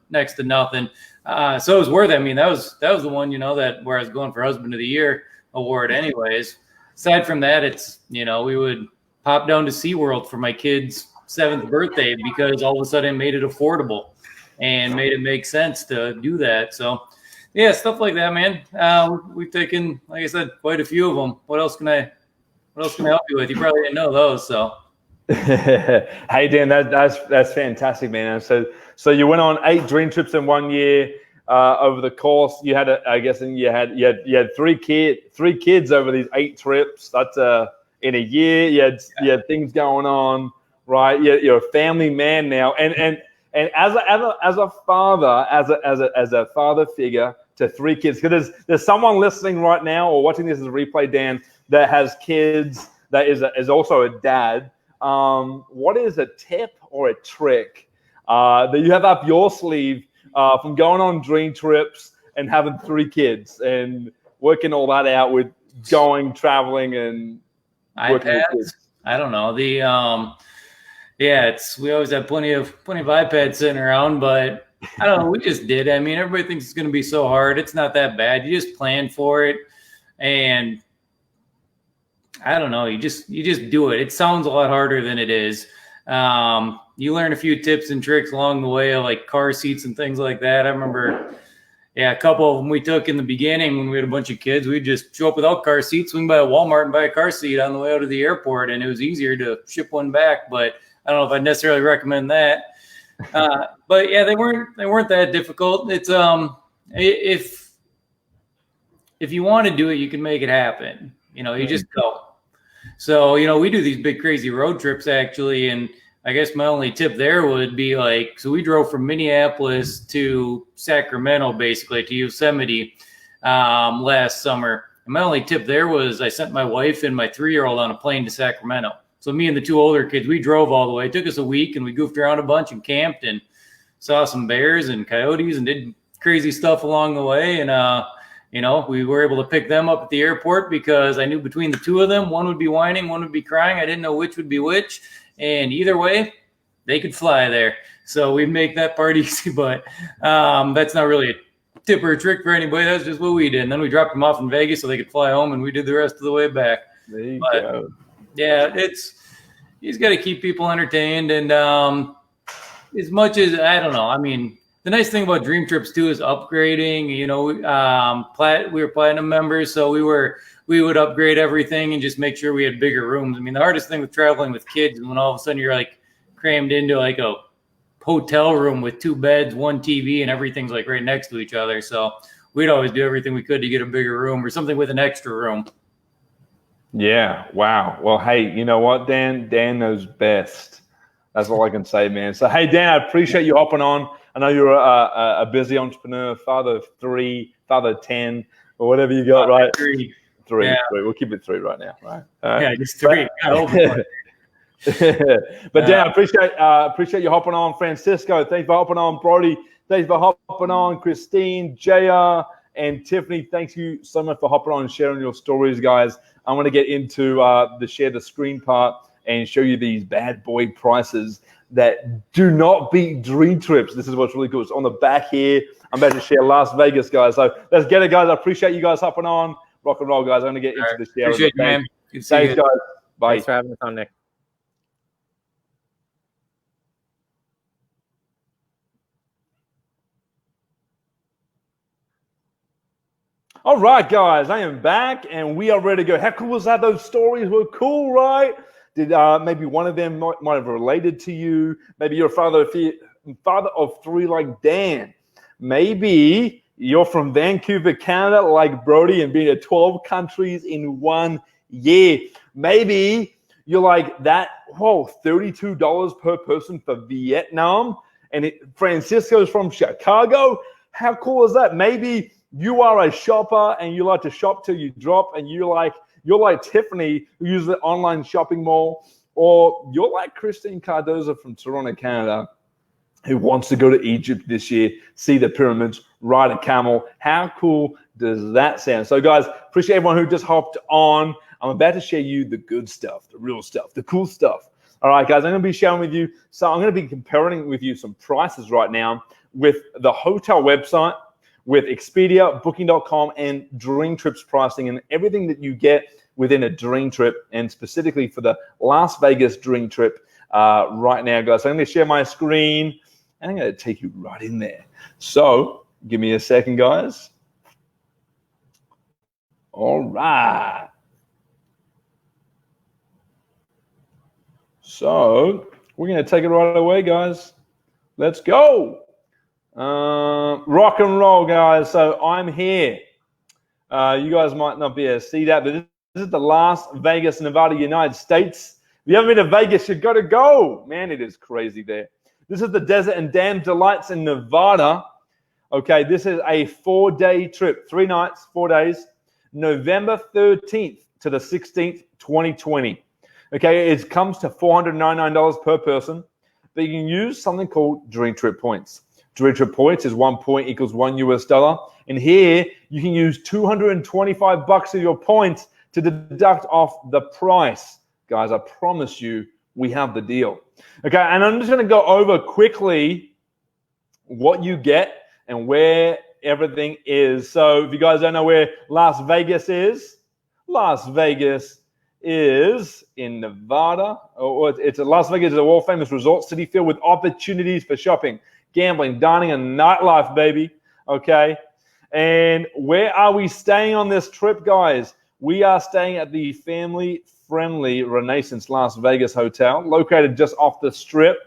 [SPEAKER 7] nothing. So it was worth it. I mean, that was the one, that where I was going for Husband of the Year award. Anyways, aside from that, it's we would pop down to SeaWorld for my kid's 7th birthday because all of a sudden made it affordable and made it make sense to do that. So yeah, stuff like that, man. We've taken, like I said, quite a few of them. What else can I help you with? You probably didn't know those, so.
[SPEAKER 1] Hey Dan, that's fantastic, man. So you went on 8 Dreamtrips in 1 year. Over the course, you had you had 3 kids over these 8 trips. That's in a year. You had things going on, right? You're a family man now, and as a father, as a father figure to 3 kids, because there's someone listening right now or watching this as a replay, Dan, that has kids, that is also a dad. What is a tip or a trick that you have up your sleeve from going on Dreamtrips and having 3 kids and working all that out with going, traveling, and working with kids?
[SPEAKER 7] I don't know. yeah, we always have plenty of iPads sitting around, but I don't know. We just did. I mean, everybody thinks it's going to be so hard. It's not that bad. You just plan for it, and I don't know. You just do it. It sounds a lot harder than it is. You learn a few tips and tricks along the way, like car seats and things like that. I remember, a couple of them we took in the beginning when we had a bunch of kids. We'd just show up without car seats, swing by a Walmart and buy a car seat on the way out of the airport, and it was easier to ship one back. But I don't know if I'd necessarily recommend that. But yeah, they weren't that difficult. It's if you want to do it, you can make it happen. You just go. So, we do these big crazy road trips actually, and I guess my only tip there would be so we drove from Minneapolis to Sacramento, basically to Yosemite last summer. And my only tip there was I sent my wife and my 3-year-old on a plane to Sacramento. So me and the 2 older kids, we drove all the way. It took us a week, and we goofed around a bunch and camped and saw some bears and coyotes and did crazy stuff along the way. And, we were able to pick them up at the airport because I knew between the 2 of them, one would be whining, one would be crying. I didn't know which would be which. And either way, they could fly there. So we'd make that part easy. But that's not really a tip or a trick for anybody. That's just what we did. And then we dropped them off in Vegas so they could fly home, and we did the rest of the way back.
[SPEAKER 1] There you go.
[SPEAKER 7] Yeah, you just got to keep people entertained. And as much as, I don't know, I mean, the nice thing about Dreamtrips too is upgrading. We were platinum members, so we would upgrade everything and just make sure we had bigger rooms. I mean, the hardest thing with traveling with kids is when all of a sudden you're crammed into a hotel room with 2 beds, 1 TV, and everything's right next to each other. So we'd always do everything we could to get a bigger room or something with an extra room. Yeah.
[SPEAKER 1] Wow. Well, hey, you know what, Dan? Dan knows best. That's all I can say, man. So, hey, Dan, I appreciate you hopping on. I know you're a busy entrepreneur, father of 3, father of 10, or whatever you got, right? 3.
[SPEAKER 7] Yeah.
[SPEAKER 1] 3. We'll keep it 3 right now, right?
[SPEAKER 7] Yeah, just 3.
[SPEAKER 1] But Dan, I appreciate you hopping on. Francisco, thanks for hopping on. Brody, thanks for hopping on. Christine, JR, and Tiffany, thank you so much for hopping on and sharing your stories, guys. I'm going to get into the share the screen part and show you these bad boy prices that do not beat Dreamtrips. This is what's really cool. It's on the back here. I'm about to share Las Vegas, guys. So let's get it, guys. I appreciate you guys hopping on. Rock and roll, guys. I'm going to get into the share.
[SPEAKER 7] Appreciate you, man.
[SPEAKER 1] Thanks, guys. Bye.
[SPEAKER 3] Thanks for having us on, Nick.
[SPEAKER 1] All right, guys, I am back, and we are ready to go. How cool was that? Those stories were cool, right? Did maybe one of them might have related to you? Maybe you're a father of 3 like Dan. Maybe you're from Vancouver, Canada, like Brody, and been to 12 countries in 1 year. Maybe you're like that, $32 per person for Vietnam, and Francisco's from Chicago. How cool is that? Maybe you are a shopper and you like to shop till you drop, and you're like Tiffany, who uses the online shopping mall, or you're like Christine Cardoza from Toronto, Canada, who wants to go to Egypt this year, see the pyramids, ride a camel. How cool does that sound? So, guys, appreciate everyone who just hopped on. I'm about to share you the good stuff, the real stuff, the cool stuff. All right, guys, I'm going to be sharing with you. So I'm going to be comparing with you some prices right now with the hotel website, with Expedia, Booking.com, and Dreamtrips pricing, and everything that you get within a dream trip, and specifically for the Las Vegas dream trip right now, guys. So I'm going to share my screen, and I'm going to take you right in there. So give me a second, guys. All right. So we're going to take it right away, guys. Let's go. Rock and roll, guys. So I'm here. You guys might not be able to see that, but this is the Las Vegas, Nevada, United States. If you haven't been to Vegas, you've got to go. Man, it is crazy there. This is the Desert and Dam Delights in Nevada. Okay, this is a 4-day trip, 3 nights, 4 days, November 13th to the 16th, 2020. Okay, it comes to $499 per person, but you can use something called Dreamtrip points. Dreamtrip points is 1 point equals $1 US. And here you can use $225 of your points to deduct off the price. Guys, I promise you, we have the deal. Okay, and I'm just going to go over quickly what you get and where everything is. So if you guys don't know where Las Vegas is in Nevada. Las Vegas is a world famous resort city filled with opportunities for shopping, gambling, dining, and nightlife, baby. Okay, and where are we staying on this trip, guys? We are staying at the family-friendly Renaissance Las Vegas Hotel, located just off the Strip.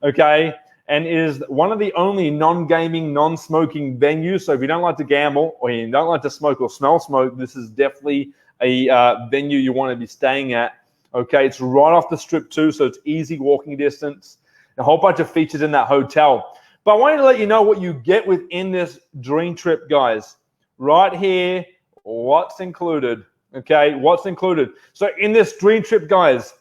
[SPEAKER 1] Okay, and is one of the only non-gaming, non-smoking venues. So if you don't like to gamble or you don't like to smoke or smell smoke, this is definitely a venue you want to be staying at. Okay, it's right off the Strip too, so it's easy walking distance. A whole bunch of features in that hotel. But I wanted to let you know what you get within this dream trip, guys. Right here, what's included. Okay, what's included. So in this dream trip, guys,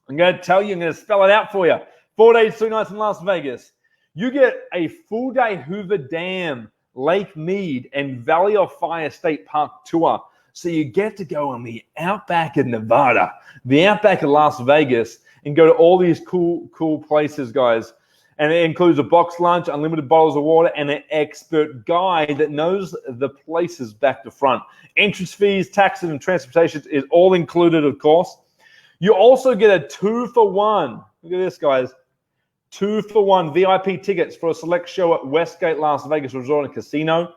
[SPEAKER 1] I'm going to tell you, I'm going to spell it out for you. 4 days, 3 nights in Las Vegas. You get a full day Hoover Dam, Lake Mead, and Valley of Fire State Park tour. So you get to go on the outback of Nevada, the outback of Las Vegas, and go to all these cool places, guys. And it includes a box lunch, unlimited bottles of water, and an expert guide that knows the places back to front. Entrance fees, taxes, and transportation is all included, of course. You also get a 2-for-1. Look at this, guys. 2-for-1 VIP tickets for a select show at Westgate Las Vegas Resort and Casino.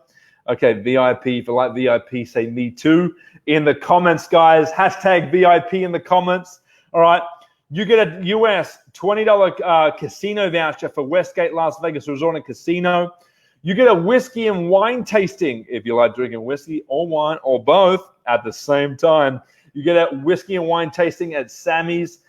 [SPEAKER 1] Okay, VIP, if you like VIP, say me too. In the comments, guys, hashtag VIP in the comments. All right. You get a US $20 casino voucher for Westgate Las Vegas Resort and Casino. You get a whiskey and wine tasting if you like drinking whiskey or wine or both at the same time. You get a whiskey and wine tasting at Sammy's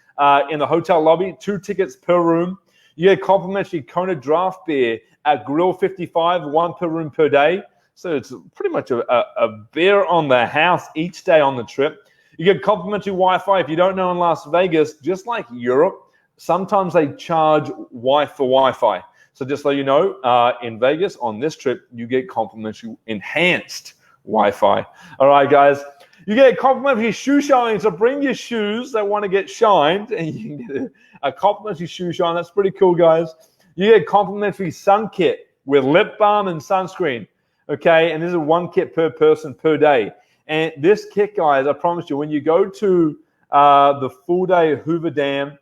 [SPEAKER 1] in the hotel lobby, 2 tickets per room. You get complimentary Kona draft beer at Grill 55, 1 per room per day. So it's pretty much a beer on the house each day on the trip. You get complimentary Wi-Fi. If you don't know, in Las Vegas, just like Europe, sometimes they charge Wi-Fi. So just so you know, in Vegas on this trip, you get complimentary enhanced Wi-Fi. All right, guys. You get complimentary shoe shine. So bring your shoes that want to get shined, and you can get a complimentary shoe shine. That's pretty cool, guys. You get complimentary sun kit with lip balm and sunscreen. Okay, and this is 1 kit per person per day. And this kit, guys, I promise you, when you go to the full day Hoover Dam,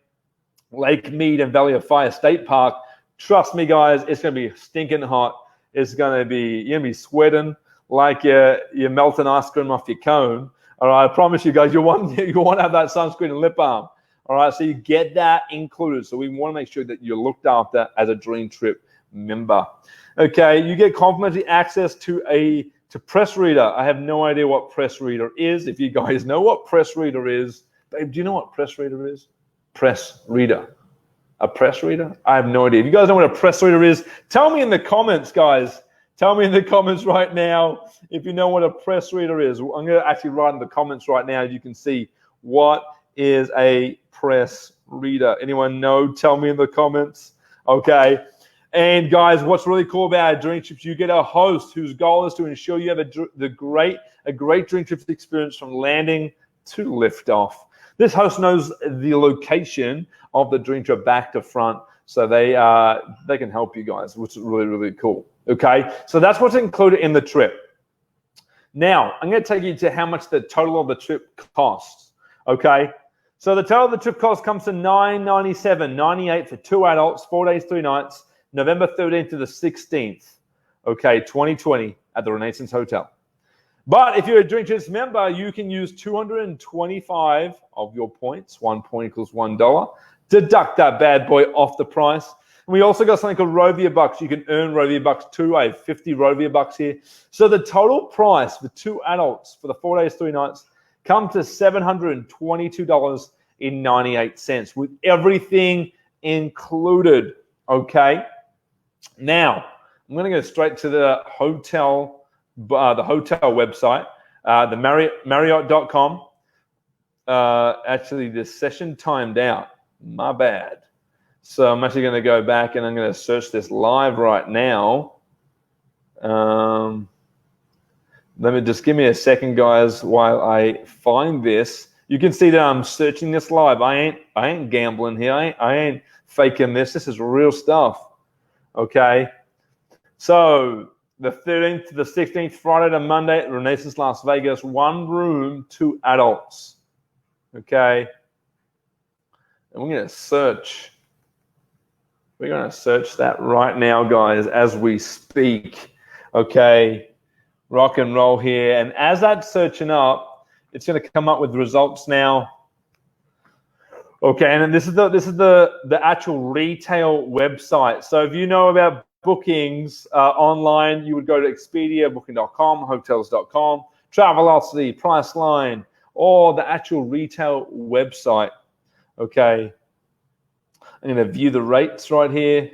[SPEAKER 1] Lake Mead, and Valley of Fire State Park, trust me, guys, it's going to be stinking hot. It's going to be, you're going to be sweating like you're melting ice cream off your cone. All right, I promise you, guys, you want to have that sunscreen and lip balm. All right, so you get that included. So we want to make sure that you're looked after as a Dream Trip member. Okay, you get complimentary access to Press Reader. I have no idea what Press Reader is. If you guys know what Press Reader is, babe, do you know what Press Reader is? Press Reader. A Press Reader? I have no idea. If you guys know what a Press Reader is, tell me in the comments, guys. Tell me in the comments right now if you know what a Press Reader is. I'm going to actually write in the comments right now. You can see what is a Press Reader. Anyone know? Tell me in the comments. Okay. And guys, what's really cool about our Dream Trips, you get a host whose goal is to ensure you have a great Dream Trips experience from landing to liftoff. This host knows the location of the Dream Trip back to front, so they can help you guys, which is really, really cool. Okay, so that's what's included in the trip. Now, I'm going to take you to how much the total of the trip costs. Okay, so the total of the trip cost comes to $997.98 for 2 adults, 4 days, 3 nights. November 13th to the 16th, okay, 2020 at the Renaissance Hotel. But if you're a Dreamtrips member, you can use 225 of your points. 1 point equals $1. Deduct that bad boy off the price. And we also got something called Rovia Bucks. You can earn Rovia Bucks too. I have 50 Rovia Bucks here. So the total price for 2 adults for the 4 days, 3 nights comes to $722.98 with everything included, okay? Now, I'm going to go straight to the hotel website, the Marriott.com. Actually, this session timed out. My bad. So I'm actually going to go back and I'm going to search this live right now. Let me just give me a second, guys, while I find this. You can see that I'm searching this live. I ain't gambling here. I ain't faking this. This is real stuff. Okay. So the 13th to the 16th, Friday to Monday at Renaissance Las Vegas, 1 room, 2 adults. Okay. And we're going to search. We're going to search that right now, guys, as we speak. Okay. Rock and roll here. And as that's searching up, it's going to come up with results now. Okay, and then this is the actual retail website. So if you know about bookings online, you would go to Expedia, Booking.com, Hotels.com, Travelocity, Priceline, or the actual retail website. Okay, I'm going to view the rates right here.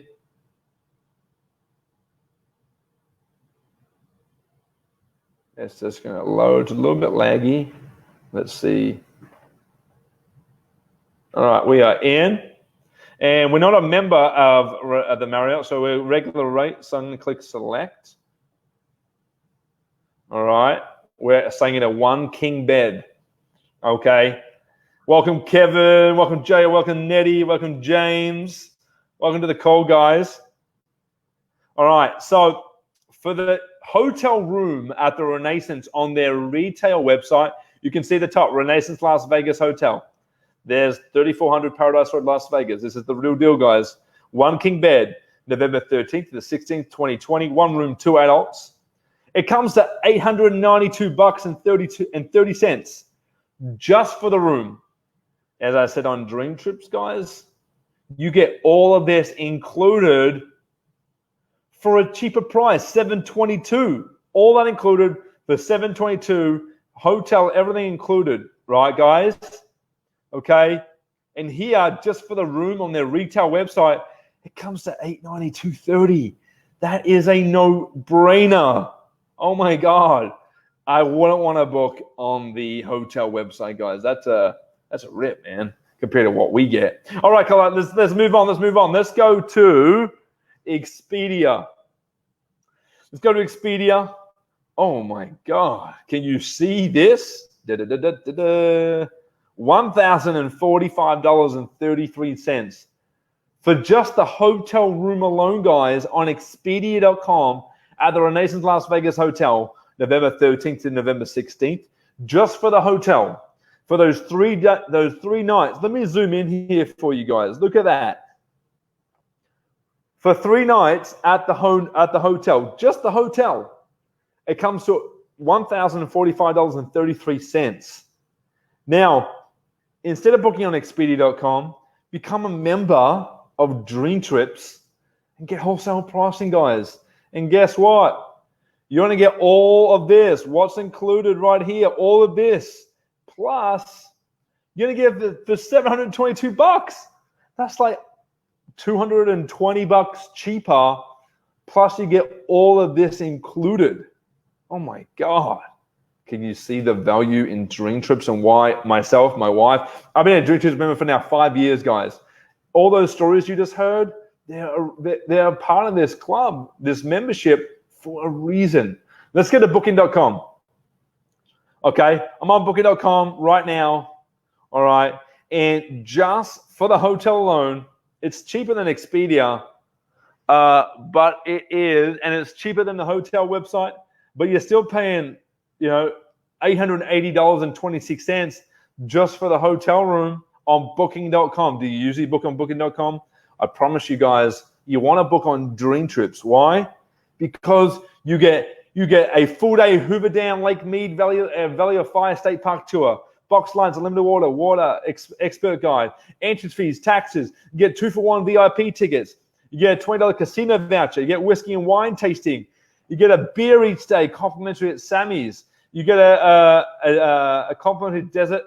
[SPEAKER 1] It's just going to load. It's a little bit laggy. Let's see. All right, we are in. And we're not a member of the Marriott, so we're regular rate. So I'm going to click select. All right. We're staying in a 1 king bed. Okay. Welcome, Kevin. Welcome, Jay. Welcome, Nettie. Welcome, James. Welcome to the call, guys. All right. So for the hotel room at the Renaissance on their retail website, you can see the top, Renaissance Las Vegas Hotel. There's 3400 Paradise Road, Las Vegas. This is the real deal, guys. 1 king bed, November 13th to the 16th, 2020. 1 room, 2 adults. It comes to $892.30 just for the room. As I said on Dreamtrips, guys, you get all of this included for a cheaper price, $722. All that included for $722. Hotel, everything included, right, guys? Okay, and here, just for the room on their retail website, it comes to $892.30. That is a no-brainer. Oh my God, I wouldn't want to book on the hotel website, guys. That's a rip, man, compared to what we get. All right, let's move on. Let's move on. Let's go to Expedia. Let's go to Expedia. Oh my God, can you see this? $1,045.33 for just the hotel room alone, guys, on Expedia.com at the Renaissance Las Vegas Hotel, November 13th to November 16th, just for the hotel, for those three nights. Let me zoom in here for you guys. Look at that. For 3 nights at the hotel, just the hotel, it comes to $1,045.33. Now, instead of booking on Expedia.com, become a member of Dreamtrips and get wholesale pricing, guys. And guess what? You're going to get all of this. What's included right here? All of this. Plus, you're going to get the $722. That's like $220 cheaper. Plus, you get all of this included. Oh my God. Can you see the value in Dreamtrips and why myself, my wife, I've been a Dreamtrips member for now 5 years, guys. All those stories you just heard, they're part of this club, this membership for a reason. Let's get to Booking.com. Okay, I'm on Booking.com right now. All right, and just for the hotel alone, it's cheaper than Expedia, but it is, and it's cheaper than the hotel website, but you're still paying, $880.26 just for the hotel room on Booking.com. Do you usually book on Booking.com? I promise you guys, you want to book on Dreamtrips. Why? Because you get a full day Hoover Dam, Lake Mead, Valley of Fire State Park tour, box lines, unlimited water, expert guide, entrance fees, taxes. You get 2-for-1 VIP tickets. You get a $20 casino voucher. You get whiskey and wine tasting. You get a beer each day, complimentary at Sammy's. You get a complimentary dessert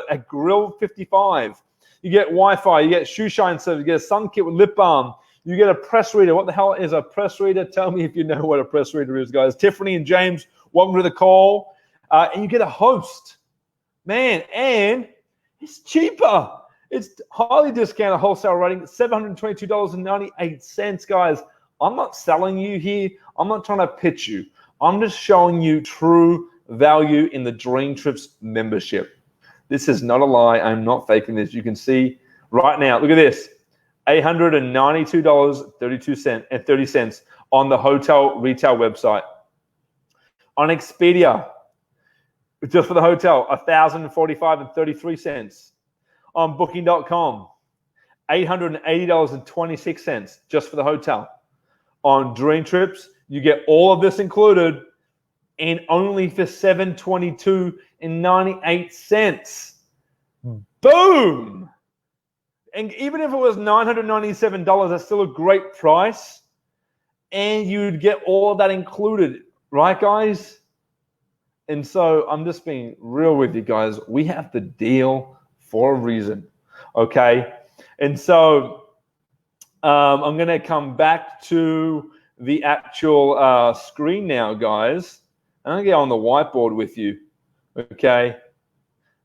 [SPEAKER 1] at Grill 55. You get Wi-Fi. You get shoe shine service. You get a sun kit with lip balm. You get a press reader. What the hell is a press reader? Tell me if you know what a press reader is, guys. Tiffany and James, welcome to the call. And you get a host. Man, and it's cheaper. It's highly discounted wholesale rating, $722.98, guys. I'm not selling you here. I'm not trying to pitch you. I'm just showing you true value in the Dreamtrips membership. This is not a lie. I'm not faking this. You can see right now. Look at this. $892.30 on the hotel retail website. On Expedia, just for the hotel, $1,045.33. On Booking.com, $880.26 just for the hotel. On Dreamtrips, you get all of this included and only for $722.98. Boom! And even if it was $997, that's still a great price. And you'd get all of that included, right, guys? And so I'm just being real with you guys. We have the deal for a reason, okay? And so I'm going to come back to the actual screen now, guys. I'm going to get on the whiteboard with you, okay?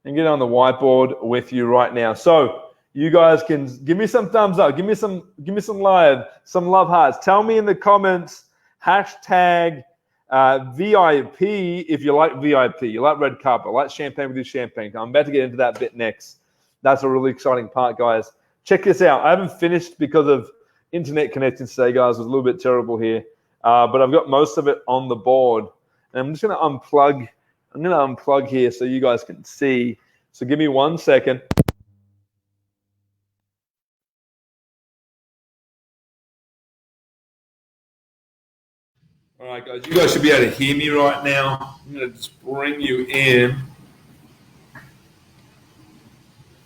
[SPEAKER 1] And get on the whiteboard with you right now. So you guys can give me some thumbs up, give me some love hearts. Tell me in the comments, hashtag VIP if you like VIP, you like red carpet, like champagne with your champagne. I'm about to get into that bit next. That's a really exciting part, guys. Check this out. I haven't finished because of internet connections today, guys. It was a little bit terrible here, but I've got most of it on the board. And I'm just going to unplug. I'm going to unplug here so you guys can see. So give me 1 second. All right, guys, you guys should be able to hear me right now. I'm going to just bring you in.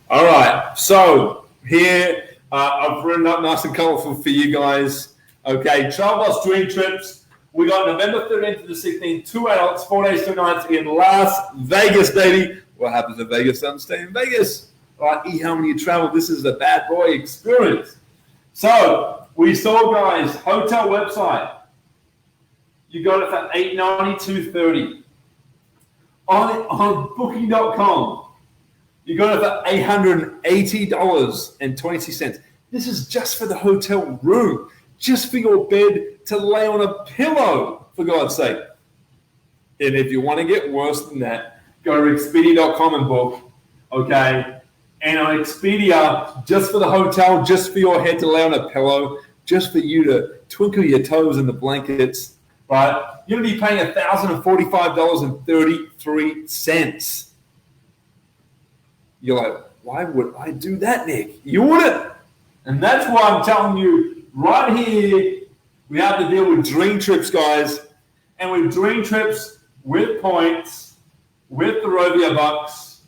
[SPEAKER 1] All right, so here I've written up nice and colorful for you guys. Okay, Travel Plus Dreamtrips. We got November 13th to the 16th, 2 adults, 4 days, 2 nights in Las Vegas, baby. What happens in Vegas doesn't stay in Vegas. All right, how many you travel? This is the bad boy experience. So we saw, guys, hotel website. You got it for $892.30. On Booking.com, you got it for $880.20. This is just for the hotel room, just for your bed to lay on a pillow, for God's sake. And if you want to get worse than that, go to Expedia.com and book, okay? And on Expedia, just for the hotel, just for your head to lay on a pillow, just for you to twinkle your toes in the blankets, right? You're going to be paying $1,045.33. You're like, why would I do that, Nick? You wouldn't. And that's why I'm telling you right here, we have to deal with Dreamtrips, guys. And with Dreamtrips, with points, with the Rovia Bucks,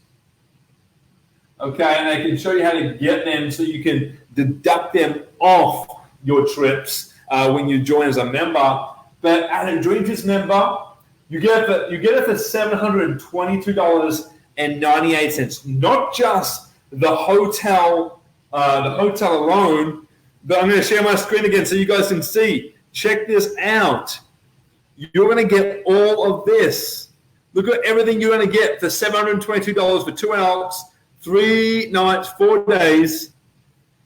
[SPEAKER 1] okay, and I can show you how to get them so you can deduct them off your trips when you join as a member. But as a Dreamtrips member, you get it for $722.98. Not just the hotel alone, but I'm going to share my screen again so you guys can see. Check this out. You're going to get all of this. Look at everything you're going to get for $722 for 2 adults, 3 nights, 4 days.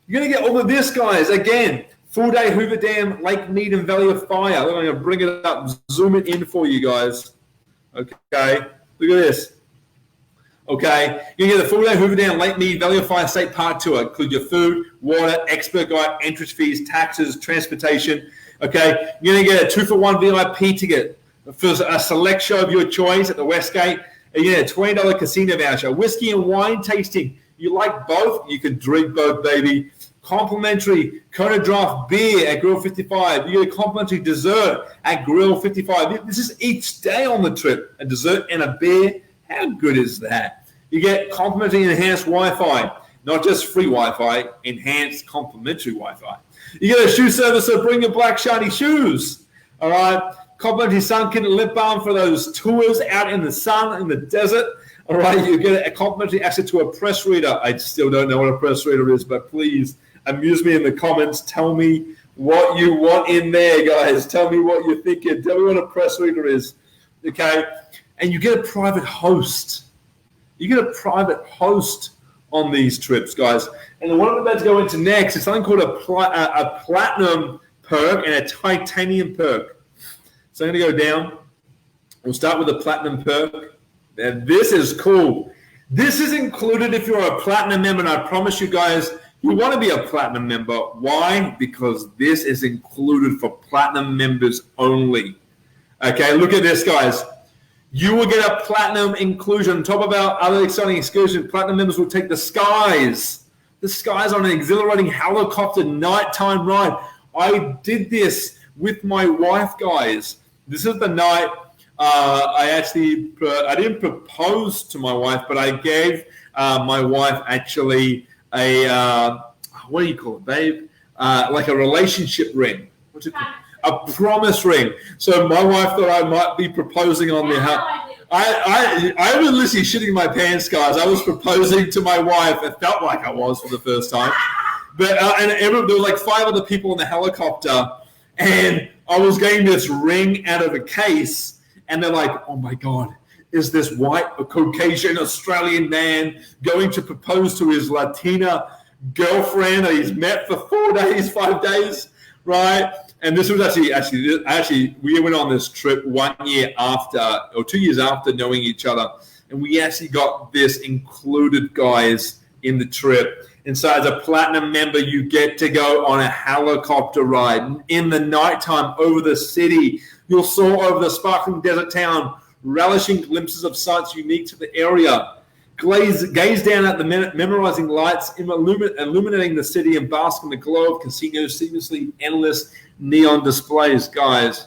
[SPEAKER 1] You're going to get all of this, guys. Again, full day Hoover Dam, Lake Mead, and Valley of Fire. I'm going to bring it up, zoom it in for you guys. Okay, look at this. Okay, you get the full day Hoover Dam, Lake Mead, Valley of Fire State Park Tour. Include your food, water, expert guide, entrance fees, taxes, transportation. Okay, you're going to get a 2-for-1 VIP ticket for a select show of your choice at the Westgate. You get a $20 casino voucher, whiskey and wine tasting. You like both? You can drink both, baby. Complimentary Kona Draft beer at Grill 55. You get a complimentary dessert at Grill 55. This is each day on the trip, a dessert and a beer. How good is that? You get complimentary enhanced Wi-Fi, not just free Wi-Fi, enhanced complimentary Wi-Fi. You get a shoe service, so bring your black shiny shoes. All right, complimentary sun-kit lip balm for those tours out in the sun, in the desert. All right, you get a complimentary access to a press reader. I still don't know what a press reader is, but please amuse me in the comments. Tell me what you want in there, guys. Tell me what you're thinking. Tell me what a press reader is, okay? And you get a private host. You get a private host on these trips, guys. And the one I'm about to go into next is something called a platinum perk and a titanium perk. So I'm going to go down. We'll start with the platinum perk. And this is cool. This is included if you're a platinum member, and I promise you guys, you want to be a platinum member. Why? Because this is included for platinum members only. Okay, look at this, guys. You will get a platinum inclusion. On top of our other exciting excursion, platinum members will take the skies on an exhilarating helicopter nighttime ride. I did this with my wife, guys. This is the night I didn't propose to my wife, but I gave my wife actually a, what do you call it, babe? Like a relationship ring. What's it called? A promise ring. So my wife thought I might be proposing on the house. I was literally shitting my pants, guys. I was proposing to my wife. It felt like I was for the first time. But there were like 5 other people in the helicopter, and I was getting this ring out of a case, and they're like, "Oh my God, is this white or Caucasian Australian man going to propose to his Latina girlfriend that he's met for 4 days, 5 days, right?" And this was actually, we went on this trip 1 year after, or 2 years after knowing each other. And we actually got this included, guys, in the trip. And so as a platinum member, you get to go on a helicopter ride in the nighttime over the city. You'll soar over the sparkling desert town, relishing glimpses of sights unique to the area. Gaze down at the memorizing lights, illuminating the city, and bask in the glow of casinos, seamlessly endless neon displays, guys.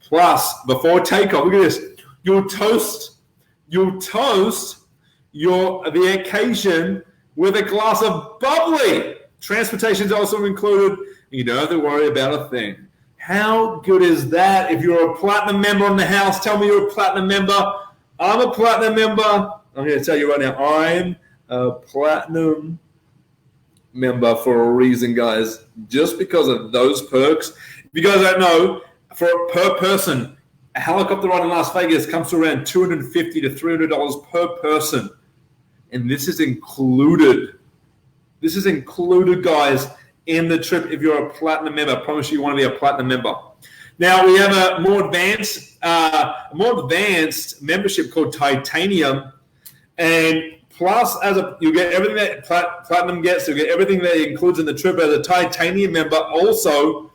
[SPEAKER 1] Plus, before takeoff, look at this. You'll toast your vacation with a glass of bubbly. Transportation is also included. You don't have to worry about a thing. How good is that? If you're a platinum member in the house, tell me you're a platinum member. I'm a platinum member. I'm going to tell you right now, I'm a platinum member for a reason, guys. Just because of those perks. If you guys don't know, per person, a helicopter ride in Las Vegas comes to around $250 to $300 per person. And this is included. This is included, guys, in the trip if you're a platinum member. I promise you want to be a platinum member. Now, we have a more advanced membership called Titanium. And plus, you get everything that platinum gets. You get everything that it includes in the trip as a Titanium member. Also,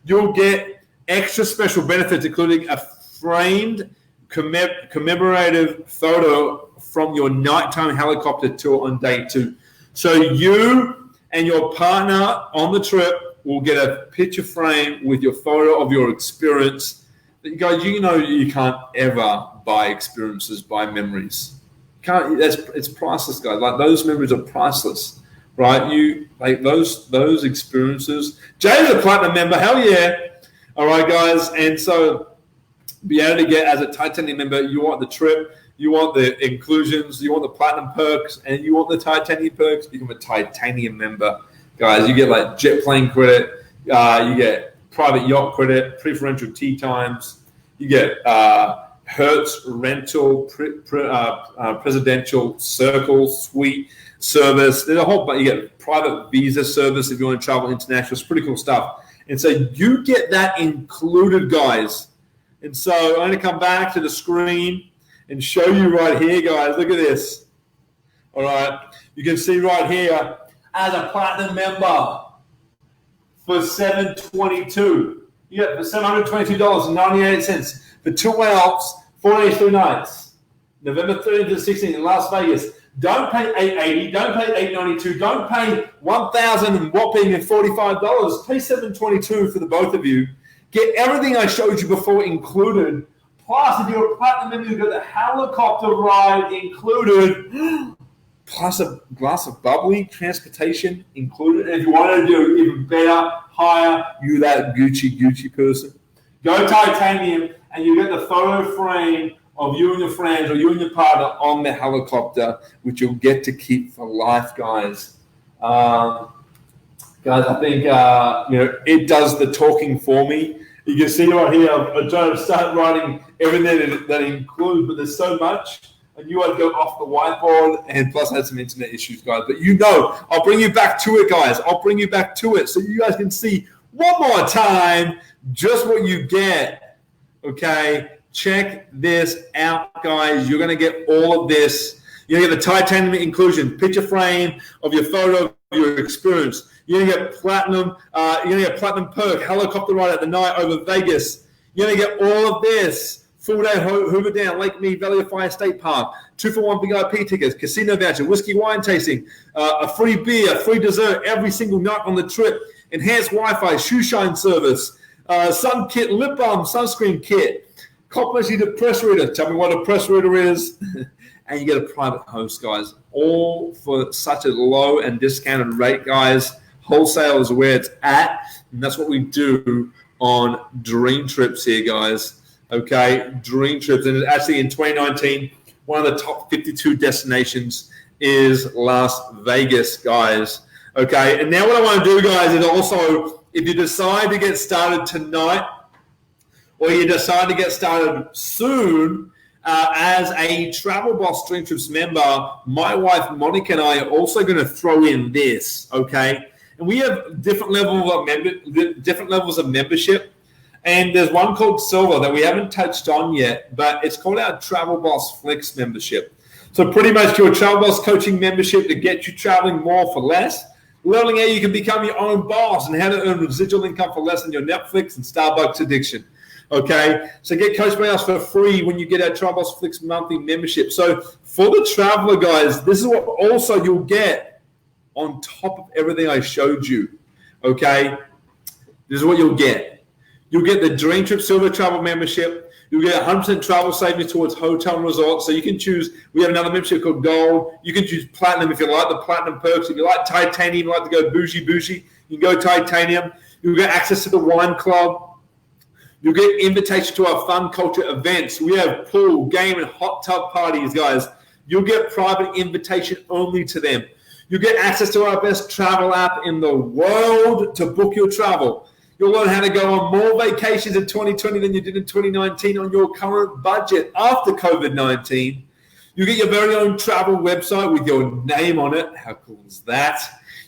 [SPEAKER 1] you'll get extra special benefits, including a framed commemorative photo from your nighttime helicopter tour on day 2. So you and your partner on the trip will get a picture frame with your photo of your experience. Guys, you know you can't ever buy experiences, buy memories. It's priceless, guys. Like, those memories are priceless, right? You like those experiences. Jay's a platinum member. Hell yeah! All right, guys. And so, be able to get as a Titanium member, you want the trip, you want the inclusions, you want the platinum perks, and you want the Titanium perks. Become a Titanium member, guys. You get like jet plane credit, you get private yacht credit, preferential tea times, you get Hertz rental, presidential circle suite service. There's a whole bunch. You get private visa service if you want to travel international. It's pretty cool stuff. And so you get that included, guys. And so I'm going to come back to the screen and show you right here, guys. Look at this. All right. You can see right here, as a platinum member for $722. You get for $722.98 for 2 hours, 4 days, 2 nights. November 13th to 16th in Las Vegas. Don't pay $880. Don't pay $892. Don't pay $1,000 and whopping $45. Pay $722 for the both of you. Get everything I showed you before included. Plus, if you're a platinum member, you've got the helicopter ride included. Plus a glass of bubbly, transportation included. And if you want to do even better, higher, you that Gucci person. Go Titanium, and you get the photo frame of you and your friends or you and your partner on the helicopter, which you'll get to keep for life, guys. Guys, I think it does the talking for me. You can see right here, I'm trying to start writing everything that includes, but there's so much. I knew I'd go off the whiteboard, and plus I had some internet issues, guys. But I'll bring you back to it, guys. I'll bring you back to it so you guys can see one more time just what you get, okay? Check this out, guys. You're going to get all of this.
[SPEAKER 8] You're going to get the titanium inclusion, picture frame of your photo of your experience. You're going to get platinum. You're going to get platinum perk, helicopter ride at the night over Vegas. You're going to get all of this. Full day Hoover Dam, Lake Mead, Valley of Fire State Park, 2-for-1 VIP tickets, casino voucher, whiskey wine tasting, a free beer, free dessert every single night on the trip, enhanced Wi-Fi, shoe shine service, sun kit, lip balm, sunscreen kit, complimentary to press reader. Tell me what a press reader is. And you get a private host, guys, all for such a low and discounted rate, guys. Wholesale is where it's at, and that's what we do on Dreamtrips here, guys. Okay, Dreamtrips, and actually in 2019, one of the top 52 destinations is Las Vegas, guys. Okay, and now what I want to do, guys, is also, if you decide to get started tonight, or you decide to get started soon, as a Travel Boss Dreamtrips member, my wife Monica and I are also going to throw in this. Okay, and we have different levels of membership. And there's one called Silver that we haven't touched on yet, but it's called our Travel Boss Flex membership. So pretty much your Travel Boss coaching membership to get you traveling more for less, learning how you can become your own boss and how to earn residual income for less than your Netflix and Starbucks addiction. Okay, so get coached by us for free when you get our Travel Boss Flex monthly membership. So for the traveler, guys, this is what also you'll get on top of everything I showed you. Okay, this is what you'll get. You'll get the Dreamtrip Silver Travel membership. You'll get 100% travel savings towards hotel and resorts. So you can choose. We have another membership called Gold. You can choose Platinum if you like the Platinum perks. If you like Titanium, you like to go bougie, you can go Titanium. You'll get access to the Wine Club. You'll get invitation to our fun culture events. We have pool, game, and hot tub parties, guys. You'll get private invitation only to them. You'll get access to our best travel app in the world to book your travel. You'll learn how to go on more vacations in 2020 than you did in 2019 on your current budget after COVID-19. You get your very own travel website with your name on it. How cool is that?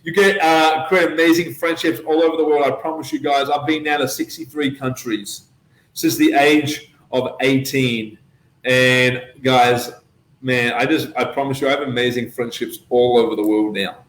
[SPEAKER 8] You get create amazing friendships all over the world. I promise you guys, I've been now to 63 countries since the age of 18. And guys, man, I promise you, I have amazing friendships all over the world now.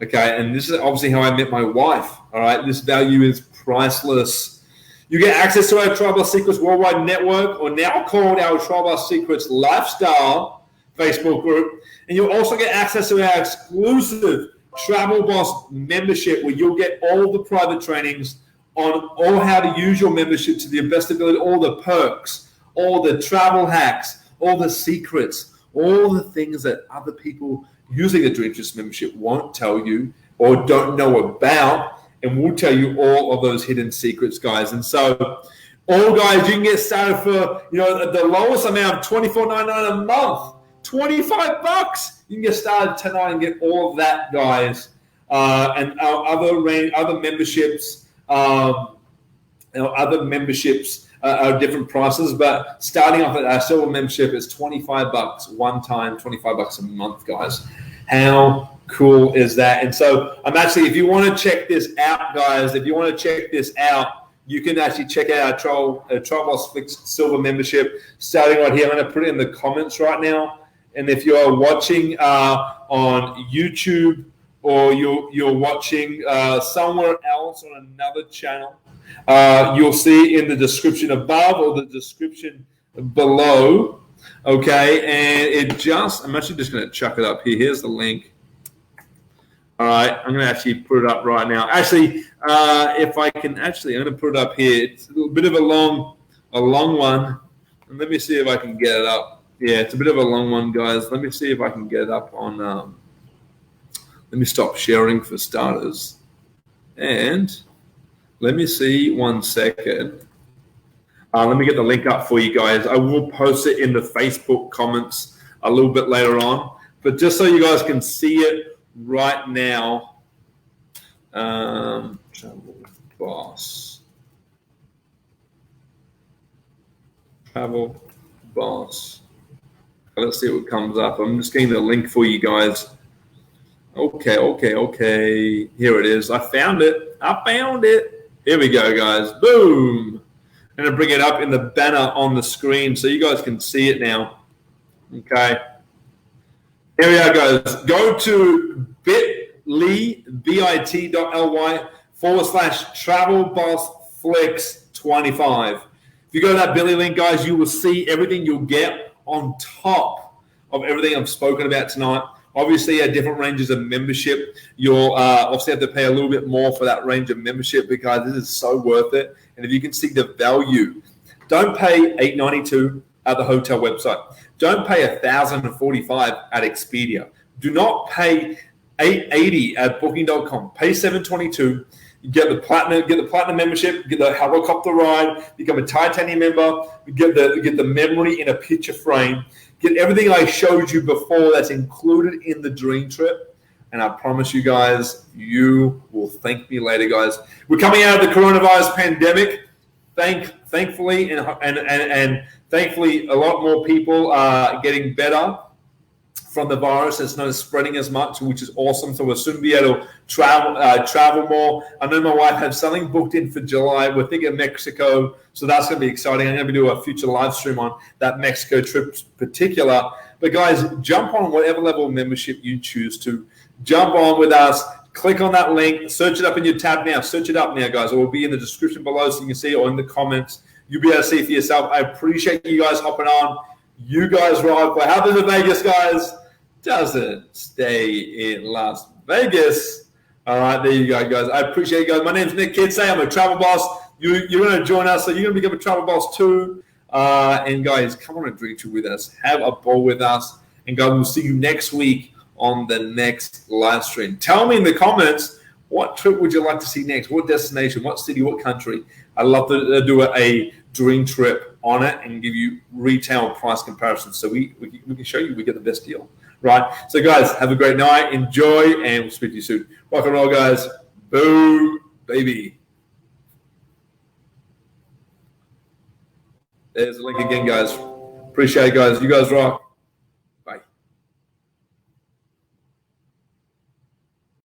[SPEAKER 8] Okay, and this is obviously how I met my wife. All right, this value is priceless. You get access to our Travel Secrets Worldwide Network, or now called our Travel Secrets Lifestyle Facebook group. And you'll also get access to our exclusive Travel Boss membership, where you'll get all the private trainings on all how to use your membership to your best ability, all the perks, all the travel hacks, all the secrets, all the things that other people using the Dreamtrips membership won't tell you or don't know about. And we'll tell you all of those hidden secrets, guys. And so, all guys, you can get started for the lowest amount of $24.99 a month, $25. You can get started tonight and get all of that, guys. And our other memberships, are different prices. But starting off at our silver membership is $25 one time, $25 a month, guys. How cool is that? And so I'm actually, if you want to check this out, guys, you can actually check out our Travel Boss Flex Silver membership starting right here. I'm going to put it in the comments right now. And if you are watching on YouTube or you're watching somewhere else on another channel, you'll see in the description above or the description below. Okay, and I'm actually just going to chuck it up here. Here's the link. All right, I'm going to actually put it up right now. Actually, if I can, I'm going to put it up here. It's a bit of a long one. And let me see if I can get it up. Yeah, it's a bit of a long one, guys. Let me see if I can get it up on. Let me stop sharing for starters. And let me see 1 second. Let me get the link up for you guys. I will post it in the Facebook comments a little bit later on. But just so you guys can see it right now, Travel Boss. Let's see what comes up. I'm just getting the link for you guys. Okay. Here it is. I found it. Here we go, guys. Boom. I'm going to bring it up in the banner on the screen so you guys can see it now. Okay. Here we are, guys. Go to bit.ly/travelbossflix25. If you go to that Billy link, guys, you will see everything you'll get on top of everything I've spoken about tonight. Obviously, at different ranges of membership, you'll obviously have to pay a little bit more for that range of membership because this is so worth it. And if you can see the value, don't pay $8.92 at the hotel website. Don't pay $1,045 at Expedia. Do not pay $880 at Booking.com. Pay $722. You get the platinum membership, get the helicopter ride, become a titanium member, get the memory in a picture frame, get everything I showed you before that's included in the Dream Trip. And I promise you guys, you will thank me later, guys. We're coming out of the coronavirus pandemic. Thankfully, and thankfully, a lot more people are getting better from the virus. It's not spreading as much, which is awesome. So we'll soon be able to travel more. I know my wife has something booked in for July. We're thinking of Mexico, so that's going to be exciting. I'm going to do a future live stream on that Mexico trip in particular. But guys, jump on whatever level of membership you choose to. Jump on with us. Click on that link. Search it up in your tab now. Search it up now, guys. It will be in the description below so you can see it, or in the comments. You'll be able to see it for yourself. I appreciate you guys hopping on. You guys rock. What happens in Vegas, guys, doesn't stay in Las Vegas. All right, there you go, guys. I appreciate you guys. My name's Nick Kidsey. I'm a travel boss. You're going to join us, so you're going to become a travel boss too. And guys, come on a Dream Trip with us. Have a ball with us. And guys, we'll see you next week on the next live stream. Tell me in the comments, what trip would you like to see next? What destination? What city? What country? I'd love to do a Dream Trip on it and give you retail price comparisons so we can show you we get the best deal. Right? So, guys, have a great night. Enjoy, and we'll speak to you soon. Rock and roll, guys. Boo, baby. There's the link again, guys. Appreciate it, guys. You guys rock.